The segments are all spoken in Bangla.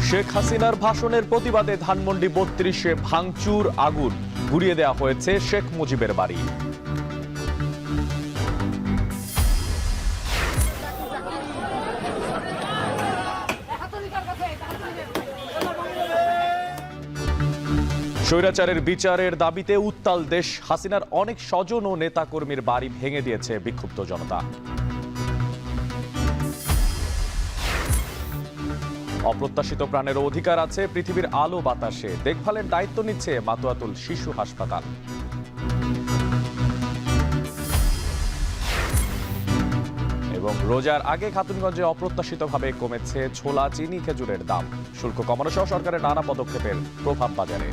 শেখ হাসিনার ভাষণের প্রতিবাদে ধানমন্ডি ৩২-এ ভাঙচুর, আগুন, গুড়িয়ে দেওয়া হয়েছে শেখ মুজিবের বাড়ি। স্বৈরাচারের বিচারের দাবিতে উত্তাল দেশ। হাসিনার অনেক স্বজন ও নেতাকর্মীর বাড়ি ভেঙে দিয়েছে বিক্ষুব্ধ জনতা। অপ্রত্যাশিত প্রাণের অধিকার আছে পৃথিবীর আলো বাতাসে, দেখভালের দায়িত্ব নিচ্ছে মাতুয়াতুল শিশু হাসপাতাল। এবং রোজার আগে খাতুনগঞ্জে অপ্রত্যাশিতভাবে কমেছে ছোলা, চিনি, খেজুরের দাম। শুল্ক কমানো সহ সরকারের নানা পদক্ষেপের প্রভাব বাজারে।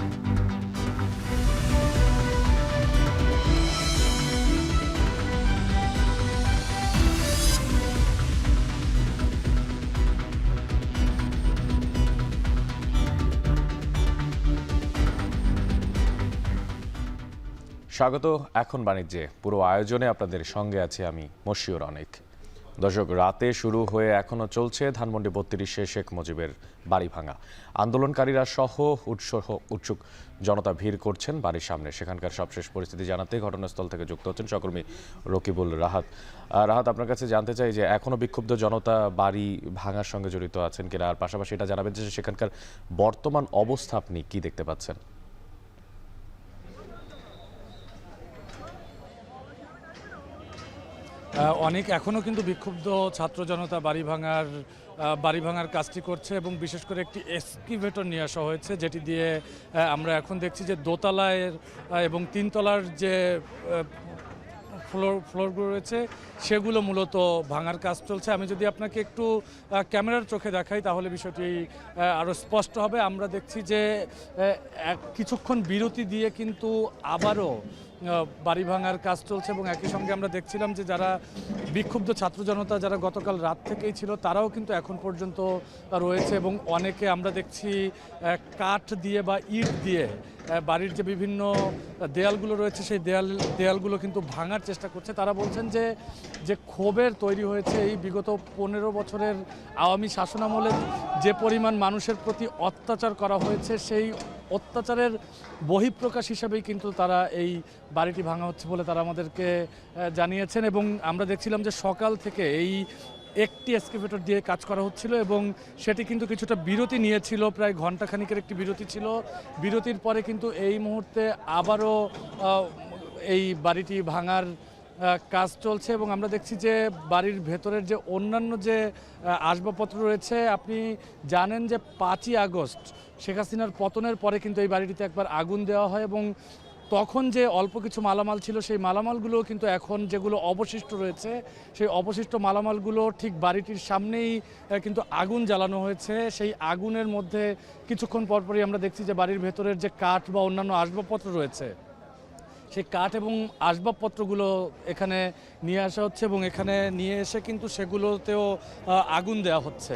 স্বাগত এখন বাণিজ্যে। পুরো আয়োজনে আপনাদের সঙ্গে আছি আমি মশিউর অনেক। দর্শক, রাতে শুরু হয়ে এখনো চলছে ধানমন্ডি ৩২-এ শেখ মুজিবের বাড়ি ভাঙা। আন্দোলনকারীরা সহ উৎসুক জনতা ভিড় করছেন বাড়ির সামনে। সেখানকার সবশেষ পরিস্থিতি জানাতে ঘটনাস্থল থেকে যুক্ত হচ্ছেন সহকর্মী রকিবুল রাহাত। রাহাত, আপনার কাছে জানতে চাই যে এখনো বিক্ষুব্ধ জনতা বাড়ি ভাঙার সঙ্গে জড়িত আছেন কিনা, আর পাশাপাশি এটা জানাবেন যে সেখানকার বর্তমান অবস্থা আপনি কি দেখতে পাচ্ছেন? অনেক এখনও কিন্তু বিক্ষুব্ধ ছাত্র জনতা বাড়ি ভাঙার কাজটি করছে এবং বিশেষ করে একটি এক্সকিভেটর নিয়ে আসা হয়েছে, যেটি দিয়ে আমরা এখন দেখছি যে দোতলায় এবং তিনতলার যে ফ্লোরগুলো রয়েছে সেগুলো মূলত ভাঙার কাজ চলছে। আমি যদি আপনাকে একটু ক্যামেরার চোখে দেখাই তাহলে বিষয়টি আরও স্পষ্ট হবে। আমরা দেখছি যে কিছুক্ষণ বিরতি দিয়ে কিন্তু আবারও বাড়ি ভাঙার কাজ চলছে এবং একই সঙ্গে আমরা দেখছিলাম যে যারা বিক্ষুব্ধ ছাত্র জনতা যারা গতকাল রাত থেকেই ছিল তারাও কিন্তু এখন পর্যন্ত রয়েছে এবং অনেকে আমরা দেখছি কাঠ দিয়ে বা ইট দিয়ে বাড়ির যে বিভিন্ন দেয়ালগুলো রয়েছে সেই দেয়ালগুলো কিন্তু ভাঙার চেষ্টা করছে। তারা বলছেন যে ক্ষোভের তৈরি হয়েছে এই বিগত ১৫ বছরের আওয়ামী শাসনামলে যে পরিমাণ মানুষের প্রতি অত্যাচার করা হয়েছে সেই অত্যাচারের বহিঃপ্রকাশ হিসাবেই কিন্তু তারা এই বাড়িটি ভাঙা হচ্ছে বলে তারা আমাদেরকে জানিয়েছেন। এবং আমরা দেখছিলাম যে সকাল থেকে এই একটি এক্সকেভেটর দিয়ে কাজ করা হচ্ছিল এবং সেটি কিন্তু কিছুটা বিরতি নিয়েছিল, প্রায় ঘণ্টাখানিকের একটি বিরতি ছিল। বিরতির পরে কিন্তু এই মুহূর্তে আবারও এই বাড়িটি ভাঙার কাজ চলছে এবং আমরা দেখছি যে বাড়ির ভেতরের যে অন্যান্য যে আসবাবপত্র রয়েছে, আপনি জানেন যে ৫ই আগস্ট শেখ হাসিনার পতনের পরে কিন্তু এই বাড়িটিতে একবার আগুন দেওয়া হয় এবং তখন যে অল্প কিছু মালামাল ছিল সেই মালামালগুলো কিন্তু এখন যেগুলো অবশিষ্ট রয়েছে সেই অবশিষ্ট মালামালগুলো ঠিক বাড়িটির সামনেই কিন্তু আগুন জ্বালানো হয়েছে। সেই আগুনের মধ্যে কিছুক্ষণ পরপরই আমরা দেখছি যে বাড়ির ভেতরের যে কাঠ বা অন্যান্য আসবাবপত্র রয়েছে সেই কাঠ এবং আসবাবপত্রগুলো এখানে নিয়ে আসা হচ্ছে এবং এখানে নিয়ে এসে কিন্তু সেগুলোতেও আগুন দেওয়া হচ্ছে।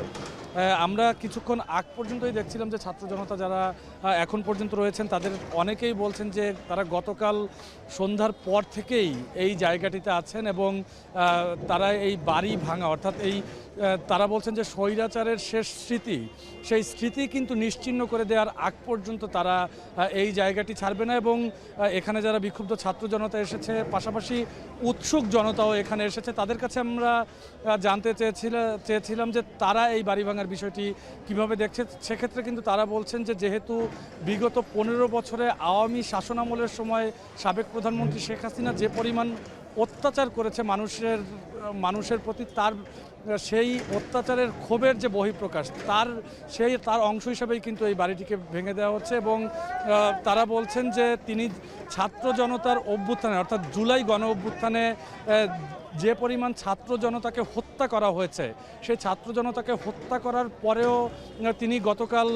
আমরা কিছুক্ষণ আগ পর্যন্তই দেখছিলাম যে ছাত্র জনতা যারা এখন পর্যন্ত রয়েছেন তাদের অনেকেই বলছেন যে তারা গতকাল সন্ধ্যার পর থেকেই এই জায়গাটিতে আছেন এবং তারা এই বাড়ি ভাঙা অর্থাৎ তারা বলছেন যে স্বৈরাচারের শেষ স্মৃতি, সেই স্মৃতি কিন্তু নিশ্চিহ্ন করে দেওয়ার আগ পর্যন্ত তারা এই জায়গাটি ছাড়বে না। এবং এখানে যারা বিক্ষুব্ধ ছাত্র জনতা এসেছে, পাশাপাশি উৎসুক জনতাও এখানে এসেছে, তাদের কাছে আমরা জানতে চেয়েছিলাম যে তারা এই বাড়ি ভাঙার বিষয়টি কিভাবে দেখছে। সেক্ষেত্রে কিন্তু তারা বলছেন যে যেহেতু বিগত ১৫ বছরে আওয়ামী শাসনামলের সময় সাবেক প্রধানমন্ত্রী শেখ হাসিনা যে পরিমাণ অত্যাচার করেছে মানুষের প্রতি, তার সেই অত্যাচারের ক্ষোভের যে বহিঃপ্রকাশ তার অংশ হিসেবেই কিন্তু এই বাড়িটিকে ভেঙে দেওয়া হচ্ছে। এবং তারা বলছেন যে তিনি ছাত্র জনতার অভ্যুত্থানে অর্থাৎ জুলাই গণ অভ্যুত্থানে যে পরিমাণ ছাত্র জনতাকে হত্যা করা হয়েছে সেই ছাত্র জনতাকে হত্যা করার পরেও তিনি গতকাল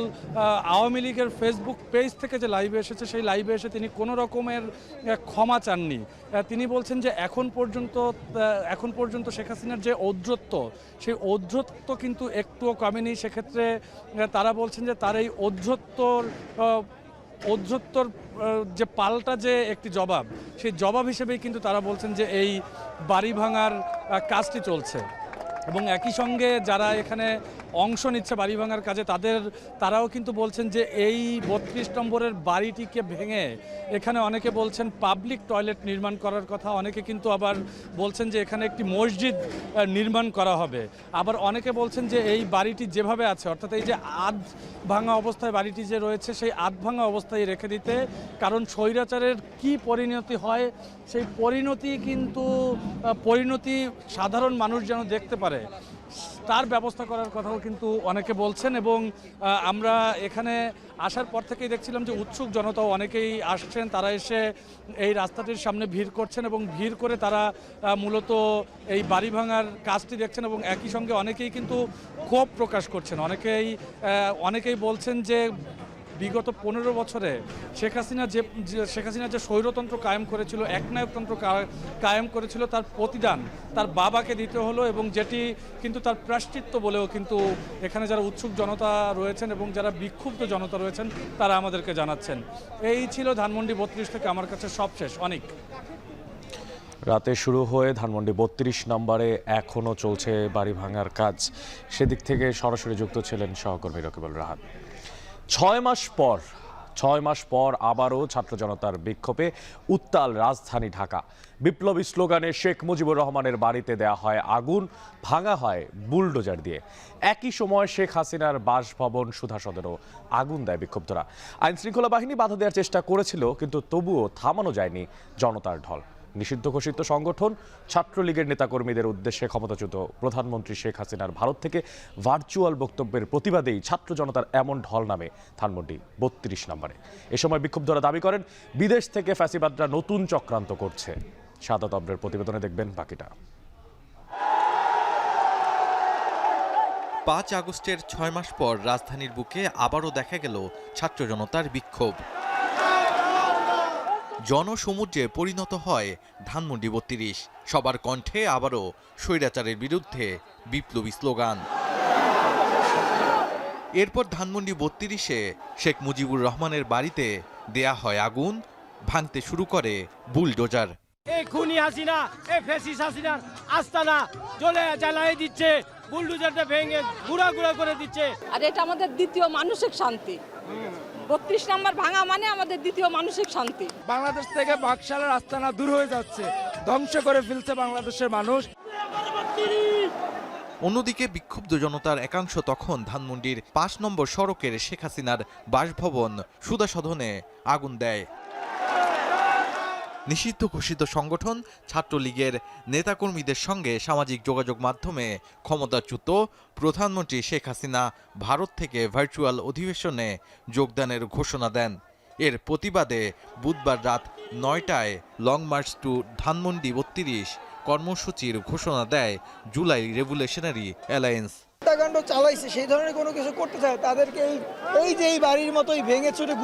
আওয়ামী লীগের ফেসবুক পেজ থেকে যে লাইভে এসেছে সেই লাইভে এসে তিনি কোনো রকমের ক্ষমা চাননি। তিনি বলছেন যে এখন পর্যন্ত শেখ হাসিনার যে ঔদ্ধত্য সেই ঔদ্ধত্য কিন্তু একটুও কমেনি। সেক্ষেত্রে তারা বলছেন যে তার এই ঔদ্ধত্যর ঔদ্ধত্যর যে পাল্টা যে একটি জবাব, সেই জবাব হিসেবেই কিন্তু তারা বলছেন যে এই বাড়ি ভাঙার কাজটি চলছে। এবং একই সঙ্গে যারা এখানে অংশ নিচ্ছে বাড়ি ভাঙার কাজে তারাও কিন্তু বলছেন যে এই ৩২ নম্বরের বাড়িটিকে ভেঙে এখানে অনেকে বলছেন পাবলিক টয়লেট নির্মাণ করার কথা, অনেকে কিন্তু আবার বলছেন যে এখানে একটি মসজিদ নির্মাণ করা হবে। আবার অনেকে বলছেন যে এই বাড়িটি যেভাবে আছে, অর্থাৎ এই যে আধ ভাঙা অবস্থায় বাড়িটি যে রয়েছে সেই আধ ভাঙা অবস্থায় রেখে দিতে, কারণ স্বৈরাচারের কি পরিণতি হয় সেই পরিণতি সাধারণ মানুষ যেন দেখতে পারে তার ব্যবস্থা করার কথাও কিন্তু অনেকে বলছেন। এবং আমরা এখানে আসার পর থেকেই দেখছিলাম যে উৎসুক জনতাও অনেকেই আসছেন, তারা এসে এই রাস্তাটির সামনে ভিড় করছেন এবং ভিড় করে তারা মূলত এই বাড়ি ভাঙার কাজটি দেখছেন। এবং একই সঙ্গে অনেকেই কিন্তু ক্ষোভ প্রকাশ করছেন, অনেকেই বলছেন যে বিগত ১৫ বছরে শেখ হাসিনা যে স্বৈরতন্ত্র কায়েম করেছিল, একনায়কতন্ত্র কায়েম করেছিল, তার প্রতিদান তার বাবাকে দিতে হলো, এবং যেটি কিন্তু তার প্রায়শ্চিত্ত বলেও কিন্তু এখানে যারা উৎসুক জনতা রয়েছেন এবং যারা বিক্ষুব্ধ জনতা রয়েছেন তারা আমাদেরকে জানাচ্ছেন। এই ছিল ধানমন্ডি ৩২ থেকে আমার কাছে সবশেষ। অনেক রাতে শুরু হয়ে ধানমন্ডি ৩২ নম্বরে এখনও চলছে বাড়ি ভাঙার কাজ। সেদিক থেকে সরাসরি যুক্ত ছিলেন সহকর্মী রকিবুল রাহাত। ৬ মাস পর আবারও ছাত্র জনতার বিক্ষোভে উত্তাল রাজধানী ঢাকা। বিপ্লবী স্লোগানে শেখ মুজিবুর রহমানের বাড়িতে দেয়া হয় আগুন, ভাঙা হয় বুলডোজার দিয়ে। একই সময় শেখ হাসিনার বাসভবন সুধা সদনেও আগুন দেয় বিক্ষুব্ধরা। আইনশৃঙ্খলা বাহিনী বাধা দেওয়ার চেষ্টা করেছিল, কিন্তু তবুও থামানো যায়নি জনতার ঢল। নিষিদ্ধ ঘোষিত সংগঠন ছাত্রলীগের নেতাকর্মীদের উদ্দেশ্যে ক্ষমতাচ্যুত প্রধানমন্ত্রী শেখ হাসিনার ভারত থেকে ভার্চুয়াল বক্তব্যের প্রতিবাদেই ছাত্র জনতার এমন ঢল নামে ধানমন্ডি ৩২ নম্বরে। এ সময় বিক্ষুব্ধরা দাবি করেন বিদেশ থেকে ফ্যাসিবাদরা নতুন চক্রান্ত করছে। সাদাত অব্রের প্রতিবেদনে দেখবেন বাকিটা। ৫ আগস্টের ৬ মাস পর রাজধানীর বুকে আবারও দেখা গেল ছাত্র জনতার বিক্ষোভ। জনসমুদ্রে পরিণত হয় ধানমন্ডি ৩২। সবার কণ্ঠে আবারও স্বৈরাচারের বিরুদ্ধে বিপ্লবী স্লোগান। এরপর ধানমন্ডি ৩২-এ শেখ মুজিবুর রহমানের বাড়িতে দেয়া হয় আগুন, ভাঙতে শুরু করে বুলডোজার। এই খুনি হাসিনা, এই ফ্যাসিস্ট হাসিনার আস্তানা জ্বালিয়ে দিচ্ছে, বুলডোজারটা ভেঙে গুঁড়া করে দিচ্ছে। আর এটা আমাদের দ্বিতীয় মানসিক শান্তি। ৩২ নম্বর ভাঙা মানে আমাদের দ্বিতীয় মানসিক শান্তি। বাংলাদেশ থেকে বাকশালের আস্তানা দূর হয়ে যাচ্ছে, ধ্বংস করে ফেলছে বাংলাদেশের মানুষ। অন্যদিকে বিক্ষুব্ধ জনতার একাংশ তখন ধানমন্ডির ৫ নম্বর সড়কের শেখ হাসিনার বাসভবন সুধা সদনে আগুন দেয়। নিষিদ্ধ ঘোষিত সংগঠন ছাত্রলীগের নেতাকর্মীদের সঙ্গে সামাজিক যোগাযোগ মাধ্যমে ক্ষমতাচ্যুত প্রধানমন্ত্রী শেখ হাসিনা ভারত থেকে ভার্চুয়াল অধিবেশনে যোগদানের ঘোষণা দেন। এর প্রতিবাদে বুধবার রাত ৯টায় লং মার্চ টু ধানমন্ডি ৩২ কর্মসূচির ঘোষণা দেয় জুলাই রেভলিউশনারি অ্যালায়েন্স। হত্যাকাণ্ড চালাইছে সেই ধরনের কোনো কিছু করতে চায় তাদেরকে এই বাড়ির মতোই ভেঙে চুরে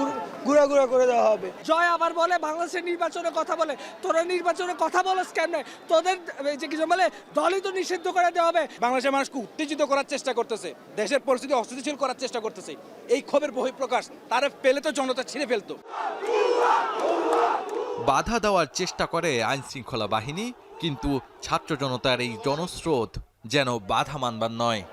গুড়া করে দেওয়া হবে। জয় আবার বলে বাংলাদেশের নির্বাচনের কথা বলে, তোরা নির্বাচনের কথা বলস কেমনে? তোদের যে কিছু বলে দলই তো নিষিদ্ধ করে দেওয়া হবে। বাংলাদেশের মানুষকে উত্তেজিত করার চেষ্টা করতেছে, দেশের পরিস্থিতি অস্থিতিশীল করার চেষ্টা করতেছে। এই ক্ষোভের বহিঃপ্রকাশ তারা পেলে তো জনতা ছিঁড়ে ফেলতো। বাধা দেওয়ার চেষ্টা করে আইন শৃঙ্খলা বাহিনী, কিন্তু ছাত্র জনতার এই জনস্রোত যেন বাধা মানবার নয়।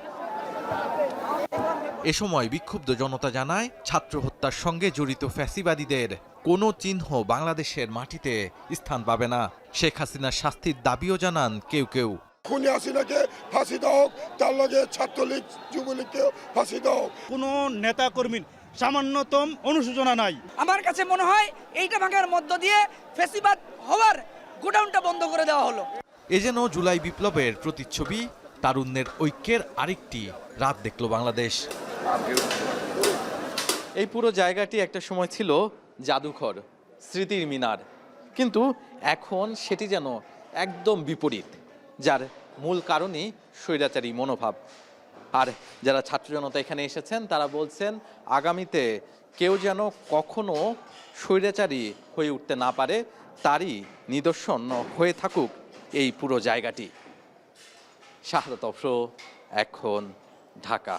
এ সময় বিক্ষুব্ধ জনতা জানায়, ছাত্র হত্যার সঙ্গে জড়িত ফ্যাসিবাদীদের কোনো চিহ্ন বাংলাদেশের মাটিতে স্থান পাবে না। শেখ হাসিনার শাস্তির দাবিও জানান কেউ। খুনি হাসিনাকে ফাঁসি দাও, তার লগে ছাত্রলীগ যুবলীগকে ফাঁসি দাও। কোনো নেতা কর্মীর সামান্যতম অনুশোচনা নাই। আমার কাছে মনে হয় এইটা ভাঙার মধ্য দিয়ে ফ্যাসিবাদ হওয়ার গোডাউনটা বন্ধ করে দেওয়া হলো। এ যেন জুলাই বিপ্লবের প্রতিচ্ছবি, তারুণ্যের ঐক্যের আরেকটি রাত দেখল বাংলাদেশ। এই পুরো জায়গাটি একটা সময় ছিল জাদুঘর, স্মৃতির মিনার, কিন্তু এখন সেটি যেন একদম বিপরীত, যার মূল কারণই স্বৈরাচারী মনোভাব। আর যারা ছাত্র জনতা এখানে এসেছেন তারা বলছেন, আগামীতে কেউ যেন কখনো স্বৈরাচারী হয়ে উঠতে না পারে, তারই নিদর্শন হয়ে থাকুক এই পুরো জায়গাটি। শাহাদাত অফরো, এখন, ঢাকা।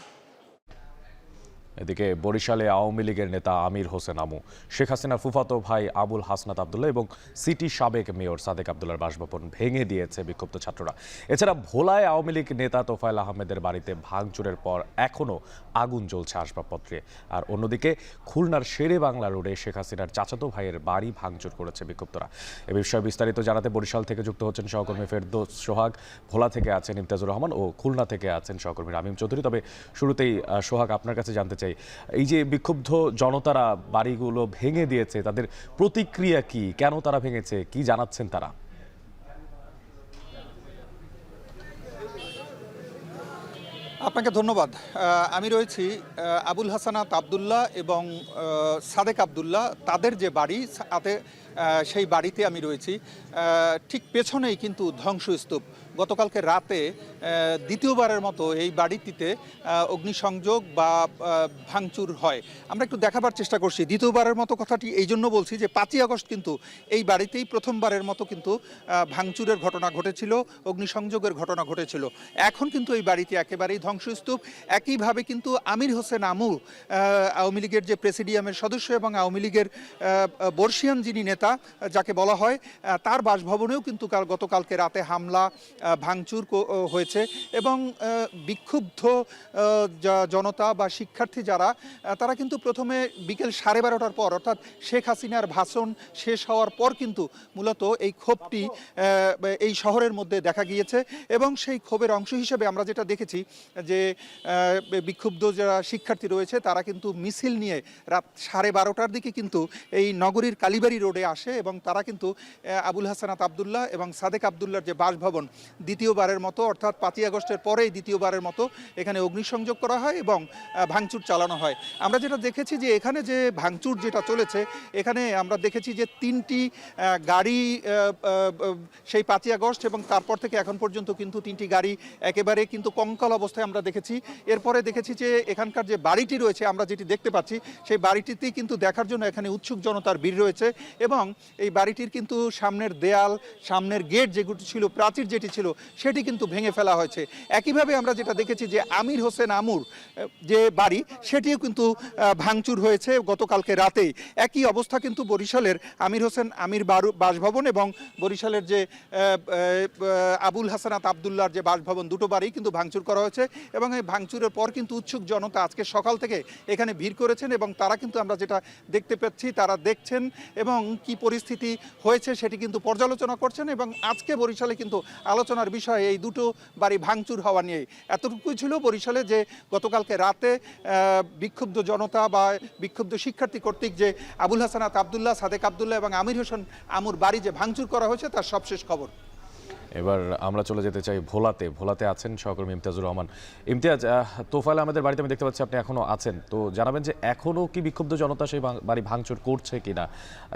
এদিকে বরিশালে আওয়ামী লীগের নেতা আমির হোসেন আমু, শেখ হাসিনার ফুফাতো ভাই আবুল হাসনাত আবদুল্লাহ এবং সিটি সাবেক মেয়র সাদেক আবদুল্লাহর বাসভবন ভেঙে দিয়েছে বিক্ষুব্ধ ছাত্ররা। এছাড়া ভোলায় আওয়ামী লীগ নেতা তোফায়েল আহমেদের বাড়িতে ভাঙচুরের পর এখনও আগুন জ্বলছে আসবাবপত্রে। আর অন্যদিকে খুলনার শেরে বাংলা রোডে শেখ হাসিনার চাচাতো ভাইয়ের বাড়ি ভাঙচুর করেছে বিক্ষুব্ধরা। এ বিষয়ে বিস্তারিত জানাতে বরিশাল থেকে যুক্ত হচ্ছেন সহকর্মী ফেরদৌস সোহাগ, ভোলা থেকে আছেন ইমতিয়াজুর রহমান ও খুলনা থেকে আছেন সহকর্মী রামিম চৌধুরী। তবে শুরুতেই সোহাগ, আপনার কাছে জানতে চাই, এই যে বিক্ষুব্ধ জনতারা বাড়িগুলো ভেঙে দিয়েছে, তাদের প্রতিক্রিয়া কি, কেন তারা ভেঙেছে, কি জানাচ্ছেন তারা? আপনাকে ধন্যবাদ। আমি রয়েছি আবুল হাসানাত আবদুল্লাহ এবং সাদেক আবদুল্লাহ তাদের যে বাড়ি, সেই বাড়িতে আমি রয়েছি। ঠিক পেছনেই কিন্তু ধ্বংসস্তূপ। গতকালকে রাতে দ্বিতীয়বারের মতো এই বাড়িটিতে অগ্নিসংযোগ বা ভাঙচুর হয়। আমরা একটু দেখাবার চেষ্টা করছি। দ্বিতীয়বারের মতো কথাটি এই জন্য বলছি যে 5ই আগস্ট কিন্তু এই বাড়িতেই প্রথমবারের মতো কিন্তু ভাঙচুরের ঘটনা ঘটেছিল, অগ্নিসংযোগের ঘটনা ঘটেছিল। এখন কিন্তু এই বাড়িতে একেবারেই ধ্বংসস্তূপ। একইভাবে কিন্তু আমির হোসেন আমু, আওয়ামী লীগের যে প্রেসিডিয়ামের সদস্য এবং আওয়ামী লীগের বর্ষিয়ান যিনি নেতা যাকে বলা হয়, তার বাসভবনেও কিন্তু গতকালকে রাতে হামলা ভাঙচুর হয়েছে এবং বিক্ষুব্ধ জনতা বা শিক্ষার্থী যারা, তারা কিন্তু প্রথমে বিকেল 12:30টার পর, অর্থাৎ শেখ হাসিনার ভাষণ শেষ হওয়ার পর কিন্তু মূলত এই ক্ষোভটি এই শহরের মধ্যে দেখা গিয়েছে। এবং সেই ক্ষোভের অংশ হিসেবে আমরা যেটা দেখেছি যে বিক্ষুব্ধ যারা শিক্ষার্থী রয়েছে তারা কিন্তু মিছিল নিয়ে রাত 12:30টার দিকে কিন্তু এই নগরীর কালীবাড়ি রোডে আসে এবং তারা কিন্তু আবুল হাসানাত আবদুল্লাহ এবং সাদেক আবদুল্লাহর যে বাসভবন, দ্বিতীয়বারের মতো অর্থাৎ 5ই আগস্টের পরেই দ্বিতীয়বারের মতো এখানে অগ্নিসংযোগ করা হয় এবং ভাঙচুর চালানো হয়। আমরা যেটা দেখেছি যে এখানে যে ভাঙচুর যেটা চলেছে, এখানে আমরা দেখেছি যে 3টি গাড়ি সেই 5ই আগস্ট এবং তারপর থেকে এখন পর্যন্ত কিন্তু 3টি গাড়ি একেবারে কিন্তু কঙ্কাল অবস্থায় আমরা দেখেছি। এরপরে দেখেছি যে এখানকার যে বাড়িটি রয়েছে, আমরা যেটি দেখতে পাচ্ছি, সেই বাড়িটিতেই কিন্তু দেখার জন্য এখানে উৎসুক জনতার ভিড় রয়েছে এবং এই বাড়িটির কিন্তু সামনের দেয়াল, সামনের গেট যেগুলো ছিল, প্রাচীর যেটি ছিল, সেটি কিন্তু ভেঙে ফেলা হয়েছে। একইভাবে আমরা যেটা দেখেছি যে আমির হোসেন আমুর যে বাড়ি, সেটিও কিন্তু ভাঙচুর হয়েছে গতকালকে রাতেই। একই অবস্থা কিন্তু বরিশালের আমির হোসেন আমির বাসভবন এবং বরিশালের যে আবুল হাসানাত আবদুল্লাহর যে বাসভবন, দুটো বাড়ি কিন্তু ভাঙচুর করা হয়েছে। এবং এই ভাঙচুরের পর কিন্তু উৎসুক জনতা আজকে সকাল থেকে এখানে ভিড় করেছেন এবং তারা কিন্তু, আমরা যেটা দেখতে পাচ্ছি, তারা দেখছেন এবং কি পরিস্থিতি হয়েছে সেটি কিন্তু পর্যালোচনা করছেন। এবং আজকে বরিশালে কিন্তু আলোচনার বিষয় এই দুটো বাড়ি ভাঙচুর হওয়া নিয়ে। এতটুকুই ছিল বরিশালে যে গতকালকে রাতে বিক্ষুব্ধ জনতা বা বিক্ষুব্ধ শিক্ষার্থী কর্তৃক যে আবুল হাসানাত আবদুল্লাহ, সাদেক আবদুল্লাহ এবং আমির হোসেন আমুর বাড়ি যে ভাঙচুর করা হয়েছে তার সবশেষ খবর। এবার আমরা চলে যেতে চাই ভোলাতে আছেন সহকর্মী ইমতিয়াজুর রহমান। ইমতিয়াজ, তোফায়েল আহমেদের বাড়িতে আমি দেখতে পাচ্ছি আপনি এখনো আছেন, তো জানাবেন যে এখনো কি বিক্ষুব্ধ জনতা সেই বাড়ি ভাঙচুর করছে কিনা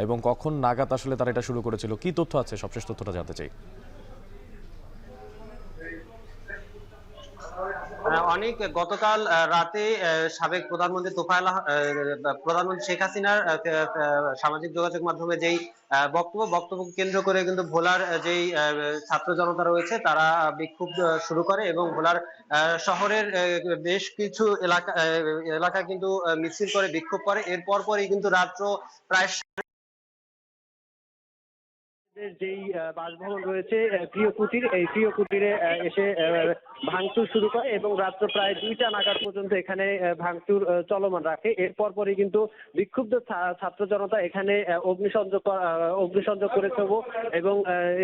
এবং কখন নাগাদ আসলে তারা এটা শুরু করেছিল, কি তথ্য আছে, সবশেষ তথ্যটা জানতে চাই। অনেক গতকাল রাতে সাবেক প্রধানমন্ত্রী প্রধানমন্ত্রী শেখ হাসিনার সামাজিক যোগাযোগ মাধ্যমে যেই বক্তব্য কেন্দ্র করে কিন্তু ভোলার যেই ছাত্র জনতা রয়েছে তারা বিক্ষোভ শুরু করে এবং ভোলার শহরের বেশ কিছু এলাকা কিন্তু মিছিল করে বিক্ষোভ করে। এর পরই কিন্তু রাত্র প্রায় যেই বাসভবন রয়েছে প্রিয় কুটির, এই প্রিয় কুটিরে এসে ভাঙচুর শুরু করে এবং রাত্র প্রায় 2টা নাগাদ পর্যন্ত এখানে ভাঙচুর চলমান রাখে। এর পরই কিন্তু বিক্ষুব্ধ ছাত্র জনতা এখানে অগ্নিসংযোগ করেছে এবং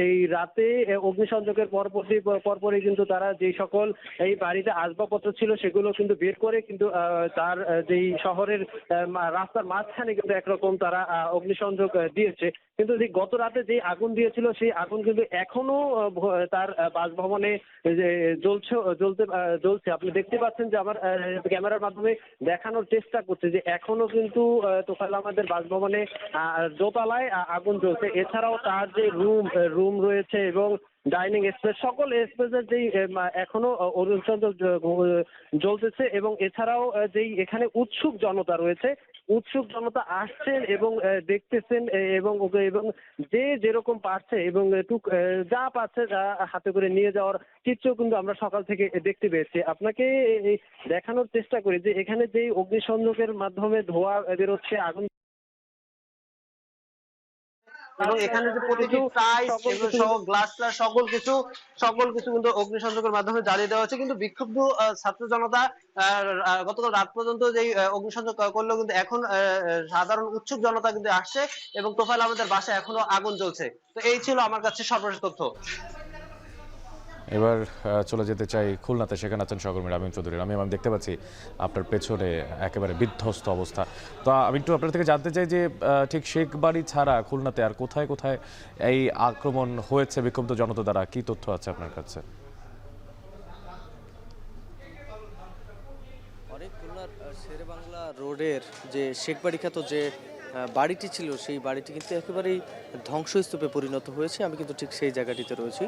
এই রাতে অগ্নিসংযোগের পরপরই কিন্তু তারা যেই সকল এই বাড়িতে আসবাবপত্র ছিল সেগুলো কিন্তু বের করে কিন্তু তার যেই শহরের রাস্তার মাঝখানে কিন্তু একরকম তারা অগ্নিসংযোগ দিয়েছে। কিন্তু গত রাতে যে আগুন দিয়েছিল সেই আগুন কিন্তু এখনো তার বাসভবনে জ্বলছে। আপনি দেখতে পাচ্ছেন যে আমার ক্যামেরার মাধ্যমে দেখানোর চেষ্টা করছে যে এখনো কিন্তু তোফায়েল আহমেদের বাসভবনে দোতলায় আগুন জ্বলছে। এছাড়াও তার যে রুম রয়েছে এবং ডাইনিং স্পেস, সকল স্পেসের যেই এখনো অগ্নিসংযোগ জ্বলতেছে এবং এছাড়াও যেই এখানে উৎসুক জনতা রয়েছে উৎসুক জনতা আসছেন এবং দেখতেছেন এবং যে যেরকম পারছে এবং যা পাচ্ছে যা হাতে করে নিয়ে যাওয়ার চিত্র কিন্তু আমরা সকাল থেকে দেখতে পেয়েছি। আপনাকে দেখানোর চেষ্টা করি যে এখানে যে অগ্নিসংযোগের মাধ্যমে ধোঁয়া বেরোচ্ছে, আগুন এবং এখানে যে প্রতিটি টাইস সহ গ্লাস সকল কিছু কিন্তু অগ্নিসংযোগের মাধ্যমে জ্বালিয়ে দেওয়া হচ্ছে। কিন্তু বিক্ষুব্ধ ছাত্র জনতা গতকাল রাত পর্যন্ত যে অগ্নিসংযোগ করলো, কিন্তু এখন সাধারণ উৎসুক জনতা কিন্তু আসছে এবং তোফায়েল আহমেদের বাসায় এখনো আগুন জ্বলছে। তো এই ছিল আমার কাছে সর্বশেষ তথ্য। এবার চলে যেতে চাই খুলনাতে, সেখানে আছেন সহকর্মী রামিম চৌধুরী। আমি দেখতে পাচ্ছি আপনার পেছনে একেবারে বিধ্বস্ত অবস্থা। তো আমি একটু আপনার থেকে জানতে চাই যে ঠিক শেখবাড়ি ছাড়া খুলনাতে আর কোথায় কোথায় এই আক্রমণ হয়েছে বিক্ষুব্ধ জনতা দ্বারা, কি তথ্য আছে আপনার কাছে? অনেক খুলনার শেরেবাংলা রোডের যে শেখবাড়ি খ্যাত যে বাড়িটি ছিল, সেই বাড়িটি কিন্তু একেবারেই ধ্বংসস্তূপে পরিণত হয়েছে। আমি কিন্তু ঠিক সেই জায়গাটিতে রয়েছি।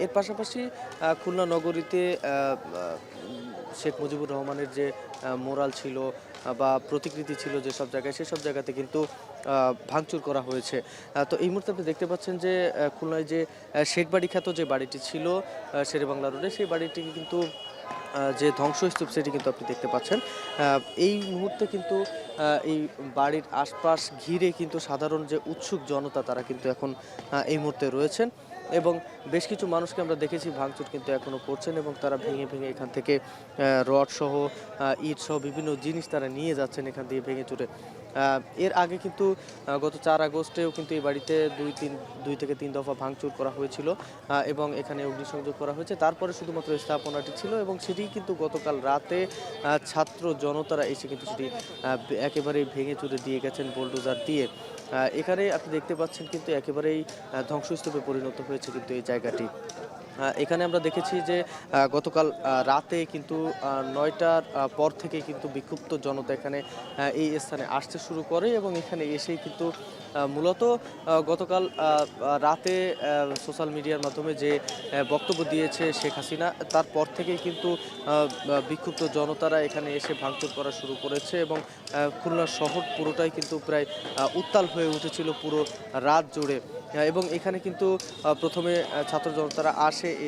এর পাশাপাশি খুলনা নগরীতে শেখ মুজিবুর রহমানের যে মোরাল ছিল বা প্রতিকৃতি ছিল যেসব জায়গায়, সেসব জায়গাতে কিন্তু ভাঙচুর করা হয়েছে। তো এই মুহূর্তে আপনি দেখতে পাচ্ছেন যে খুলনায় যে শেখবাড়ি খ্যাত যে বাড়িটি ছিল শেরেবাংলা রোডে, সেই বাড়িটিকে কিন্তু যে ধ্বংসস্তূপ সেটি কিন্তু আপনি দেখতে পাচ্ছেন। এই মুহূর্তে কিন্তু এই বাড়ির আশপাশ ঘিরে কিন্তু সাধারণ যে উৎসুক জনতা তারা কিন্তু এখন এই মুহূর্তে রয়েছেন এবং বেশ কিছু মানুষকে আমরা দেখেছি ভাঙচুর কিন্তু এখনও করছেন এবং তারা ভেঙে ভেঙে এখান থেকে রড সহ ইট সহ বিভিন্ন জিনিস তারা নিয়ে যাচ্ছেন এখান দিয়ে ভেঙে চুরে। এর আগে কিন্তু গত 4 আগস্টেও কিন্তু এই বাড়িতে 2 থেকে 3 দফা ভাঙচুর করা হয়েছিল এবং এখানে অগ্নিসংযোগ করা হয়েছে। তারপরে শুধুমাত্র স্থাপনাটি ছিল এবং সেটি কিন্তু গতকাল রাতে ছাত্র জনতারা এসে কিন্তু সেটি একেবারেই ভেঙে চুরে দিয়ে গেছেন বুলডোজার দিয়ে। এখানে আপনি দেখতে পাচ্ছেন কিন্তু একেবারেই ধ্বংসস্তূপে পরিণত হয়েছে কিন্তু এই জায়গাটি। এখানে আমরা দেখেছি যে গতকাল রাতে কিন্তু 9টার পর থেকে কিন্তু বিক্ষুব্ধ জনতা এখানে এই স্থানে আসতে শুরু করে এবং এখানে এসেই কিন্তু মূলত গতকাল রাতে সোশ্যাল মিডিয়ার মাধ্যমে যে বক্তব্য দিয়েছে শেখ হাসিনা, তারপর থেকেই কিন্তু বিক্ষুব্ধ জনতারা এখানে এসে ভাঙচুর করা শুরু করেছে এবং খুলনা শহর পুরোটাই কিন্তু প্রায় উত্তাল হয়ে উঠেছিল পুরো রাত জুড়ে। এবং এখানে কিন্তু প্রথমে ছাত্র জনতারা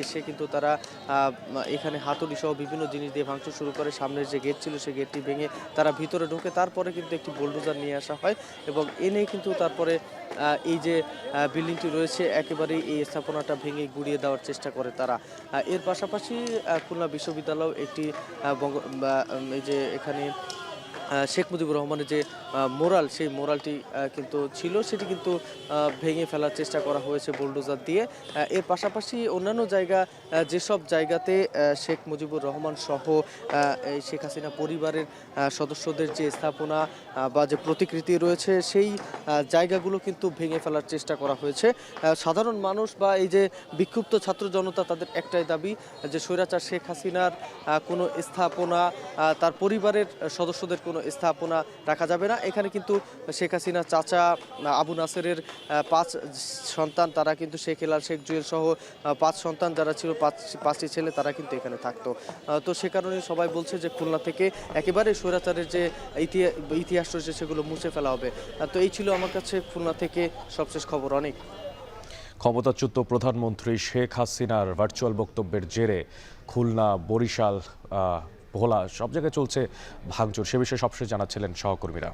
এসে কিন্তু তারা এখানে হাতুড়ি সহ বিভিন্ন জিনিস দিয়ে ভাঙচুর শুরু করে। সামনের যে গেট ছিল সেই গেটটি ভেঙে তারা ভিতরে ঢোকে, তারপরে কিন্তু একটি বুলডোজার নিয়ে আসা হয় এবং এনে কিন্তু তারপরে এই যে বিল্ডিংটি রয়েছে একেবারেই এই স্থাপনাটা ভেঙে গুড়িয়ে দেওয়ার চেষ্টা করে তারা। এর পাশাপাশি খুলনা বিশ্ববিদ্যালয় একটি এই যে এখানে শেখ মুজিবুর রহমানের যে মোরাল, সেই মোরালটি কিন্তু ছিল, সেটি কিন্তু ভেঙে ফেলার চেষ্টা করা হয়েছে বুলডোজার দিয়ে। এর পাশাপাশি অন্যান্য জায়গা, যেসব জায়গাতে শেখ মুজিবুর রহমান সহ শেখ হাসিনা পরিবারের সদস্যদের যে স্থাপনা বা যে প্রতিকৃতি রয়েছে, সেই জায়গাগুলো কিন্তু ভেঙে ফেলার চেষ্টা করা হয়েছে। সাধারণ মানুষ বা এই যে বিক্ষুব্ধ ছাত্র জনতা, তাদের একটাই দাবি যে স্বৈরাচার শেখ হাসিনার কোনো স্থাপনা, তার পরিবারের সদস্যদের কোনো স্থাপনা রাখা যাবে না। এখানে কিন্তু শেখ হাসিনার চাচা আবু নাসেরের 5 সন্তান, তারা কিন্তু শেখ হেলাল, শেখ জুয়েল সহ 5 সন্তান যারা ছিল, 5টি ছেলে, তারা কিন্তু এখানে থাকতো। তো সে কারণে সবাই বলছে যে খুলনা থেকে একেবারে স্বৈরাচারের যে ইতিহাস রয়েছে সেগুলো মুছে ফেলা হবে। তো এই ছিল আমার কাছে খুলনা থেকে সবশেষ খবর। অনেক ক্ষমতাচ্যুত প্রধানমন্ত্রী শেখ হাসিনার ভার্চুয়াল বক্তব্যের জেরে খুলনা, বরিশাল, ভোলা সব জায়গায় চলছে ভাঙচুর। সে বিষয়ে সবশেষ জানাচ্ছিলেন সহকর্মীরা।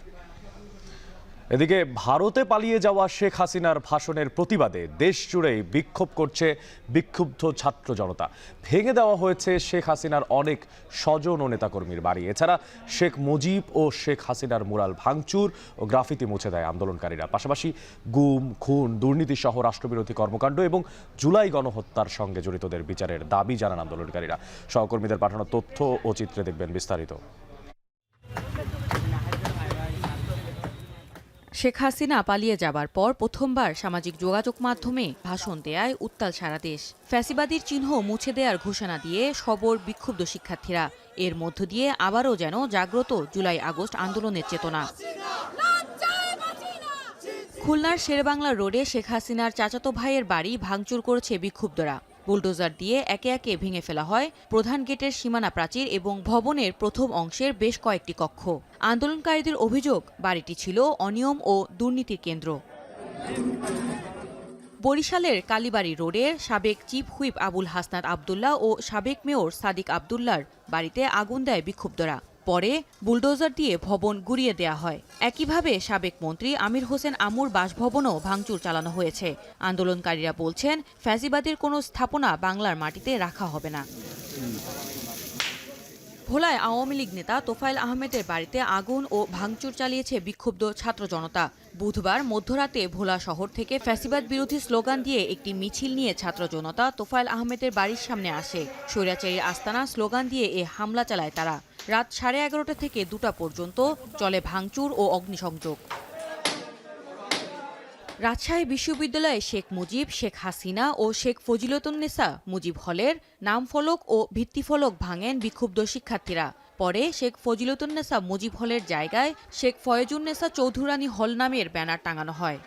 এদিকে ভারতে পালিয়ে যাওয়া শেখ হাসিনার ভাষণের প্রতিবাদে দেশ জুড়েই বিক্ষোভ করছে বিক্ষুব্ধ ছাত্র জনতা। ভেঙে দেওয়া হয়েছে শেখ হাসিনার অনেক স্বজন ও নেতাকর্মীর বাড়ি। এছাড়া শেখ মুজিব ও শেখ হাসিনার মুরাল ভাঙচুর ও গ্রাফিতি মুছে দেয় আন্দোলনকারীরা। পাশাপাশি গুম, খুন, দুর্নীতি সহ রাষ্ট্রবিরোধী কর্মকাণ্ড এবং জুলাই গণহত্যার সঙ্গে জড়িতদের বিচারের দাবি জানান আন্দোলনকারীরা। সহকর্মীদের পাঠানো তথ্য ও চিত্রে দেখবেন বিস্তারিত। শেখ হাসিনা পালিয়ে যাবার পর প্রথমবার সামাজিক যোগাযোগ মাধ্যমে ভাষণ দেয়ায় উত্তাল সারা দেশ। ফ্যাসিবাদীর চিহ্ন মুছে দেওয়ার ঘোষণা দিয়ে সবর বিক্ষুব্ধ শিক্ষার্থীরা। এর মধ্য দিয়ে আবারও যেন জাগ্রত জুলাই আগস্ট আন্দোলনের চেতনা। খুলনার শেরেবাংলা রোডে শেখ হাসিনার চাচাতো ভাইয়ের বাড়ি ভাঙচুর করেছে বিক্ষুব্ধরা। বুলডোজার দিয়ে একে একে ভেঙে ফেলা হয় প্রধান গেটের সীমানা প্রাচীর এবং ভবনের প্রথম অংশের বেশ কয়েকটি কক্ষ। আন্দোলনকারীদের অভিযোগ, বাড়িটি ছিল অনিয়ম ও দুর্নীতির কেন্দ্র। বরিশালের কালীবাড়ি রোডের সাবেক চিফ হুইপ আবুল হাসনাত আবদুল্লাহ ও সাবেক মেয়র সাদিক আবদুল্লাহর বাড়িতে আগুন দেয় বিক্ষুব্ধরা। পরে বুলডোজার দিয়ে ভবন গুঁড়িয়ে দেয়া হয়। একইভাবে সাবেক মন্ত্রী আমির হোসেন আমুর বাসভবনও ভাঙচুর চালানো হয়েছে। আন্দোলনকারীরা বলছেন, ফ্যাসিবাদের কোনো স্থাপনা বাংলার মাটিতে রাখা হবে না। ভোলায় আওয়ামী লীগ নেতা তোফায়েল আহমেদের বাড়িতে আগুন ও ভাঙচুর চালিয়েছে বিক্ষুব্ধ ছাত্র জনতা। বুধবার মধ্যরাতে ভোলা শহর থেকে ফ্যাসিবাদ বিরোধী স্লোগান দিয়ে একটি মিছিল নিয়ে ছাত্র জনতা তোফায়েল আহমেদের বাড়ির সামনে আসে। স্বৈরাচারী আস্তানা স্লোগান দিয়ে এ হামলা চালায় তারা। রাত 11:30 থেকে 2টা পর্যন্ত চলে ভাঙচুর ও অগ্নিসংযোগ। রাজশাহী বিশ্ববিদ্যালয়ে শেখ মুজিব, শেখ হাসিনা ও শেখ ফজিলতুন্নেসা মুজিব হলের নামফলক ও ভিত্তিফলক ভাঙেন বিক্ষুব্ধ শিক্ষার্থীরা। পরে শেখ ফজিলতুন্নেসা মুজিব হলের জায়গায় শেখ ফয়েজুন্নেসা চৌধুরানী হল নামের ব্যানার টাঙানো হয়।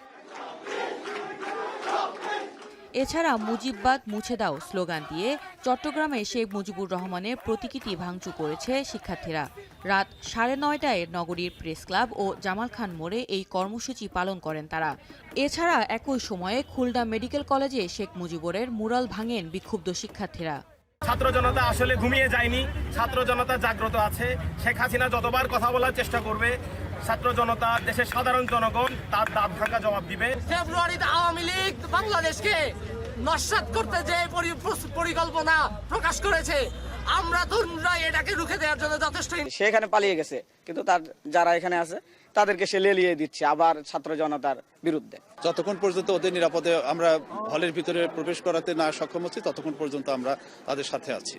এছাড়া মুজিববাদ মুছে দাও স্লোগান দিয়ে চট্টগ্রামে শেখ মুজিবুর রহমানের প্রতিকৃতি ভাঙচুর করেছে শিক্ষার্থীরা। রাত 9:30টায় নগরীর প্রেস ক্লাব ও জামাল খান মোড়ে এই কর্মসূচি পালন করেন তারা। এছাড়া একই সময়ে খুলনা মেডিকেল কলেজে শেখ মুজিবুরের মুরাল ভাঙেন বিক্ষুব্ধ শিক্ষার্থীরা। ছাত্র জনতা আসলে ঘুমিয়ে যায়নি, ছাত্র জনতা জাগ্রত আছে। শেখ হাসিনা যতবার কথা বলার চেষ্টা করবে, ছাত্র জনতা, দেশের সাধারণ জনগণ তার দাঁত ভাঙা জবাব দিবে। ফেব্রুয়ারিতে আওয়ামী লীগ বাংলাদেশকে নস্যাৎ করতে যে পরিকল্পনা প্রকাশ করেছে, আমরা তরুণরা এটাকে রুখে দেওয়ার জন্য যথেষ্ট। সে এখানে পালিয়ে গেছে, কিন্তু তার যারা এখানে আছে তাদেরকে সে লেলিয়ে দিচ্ছে আবার ছাত্র জনতার বিরুদ্ধে। যতক্ষণ পর্যন্ত ওদের নিরাপদে আমরা হলের ভিতরে প্রবেশ করাতে না সক্ষম হচ্ছি, ততক্ষণ পর্যন্ত আমরা তাদের সাথে আছি।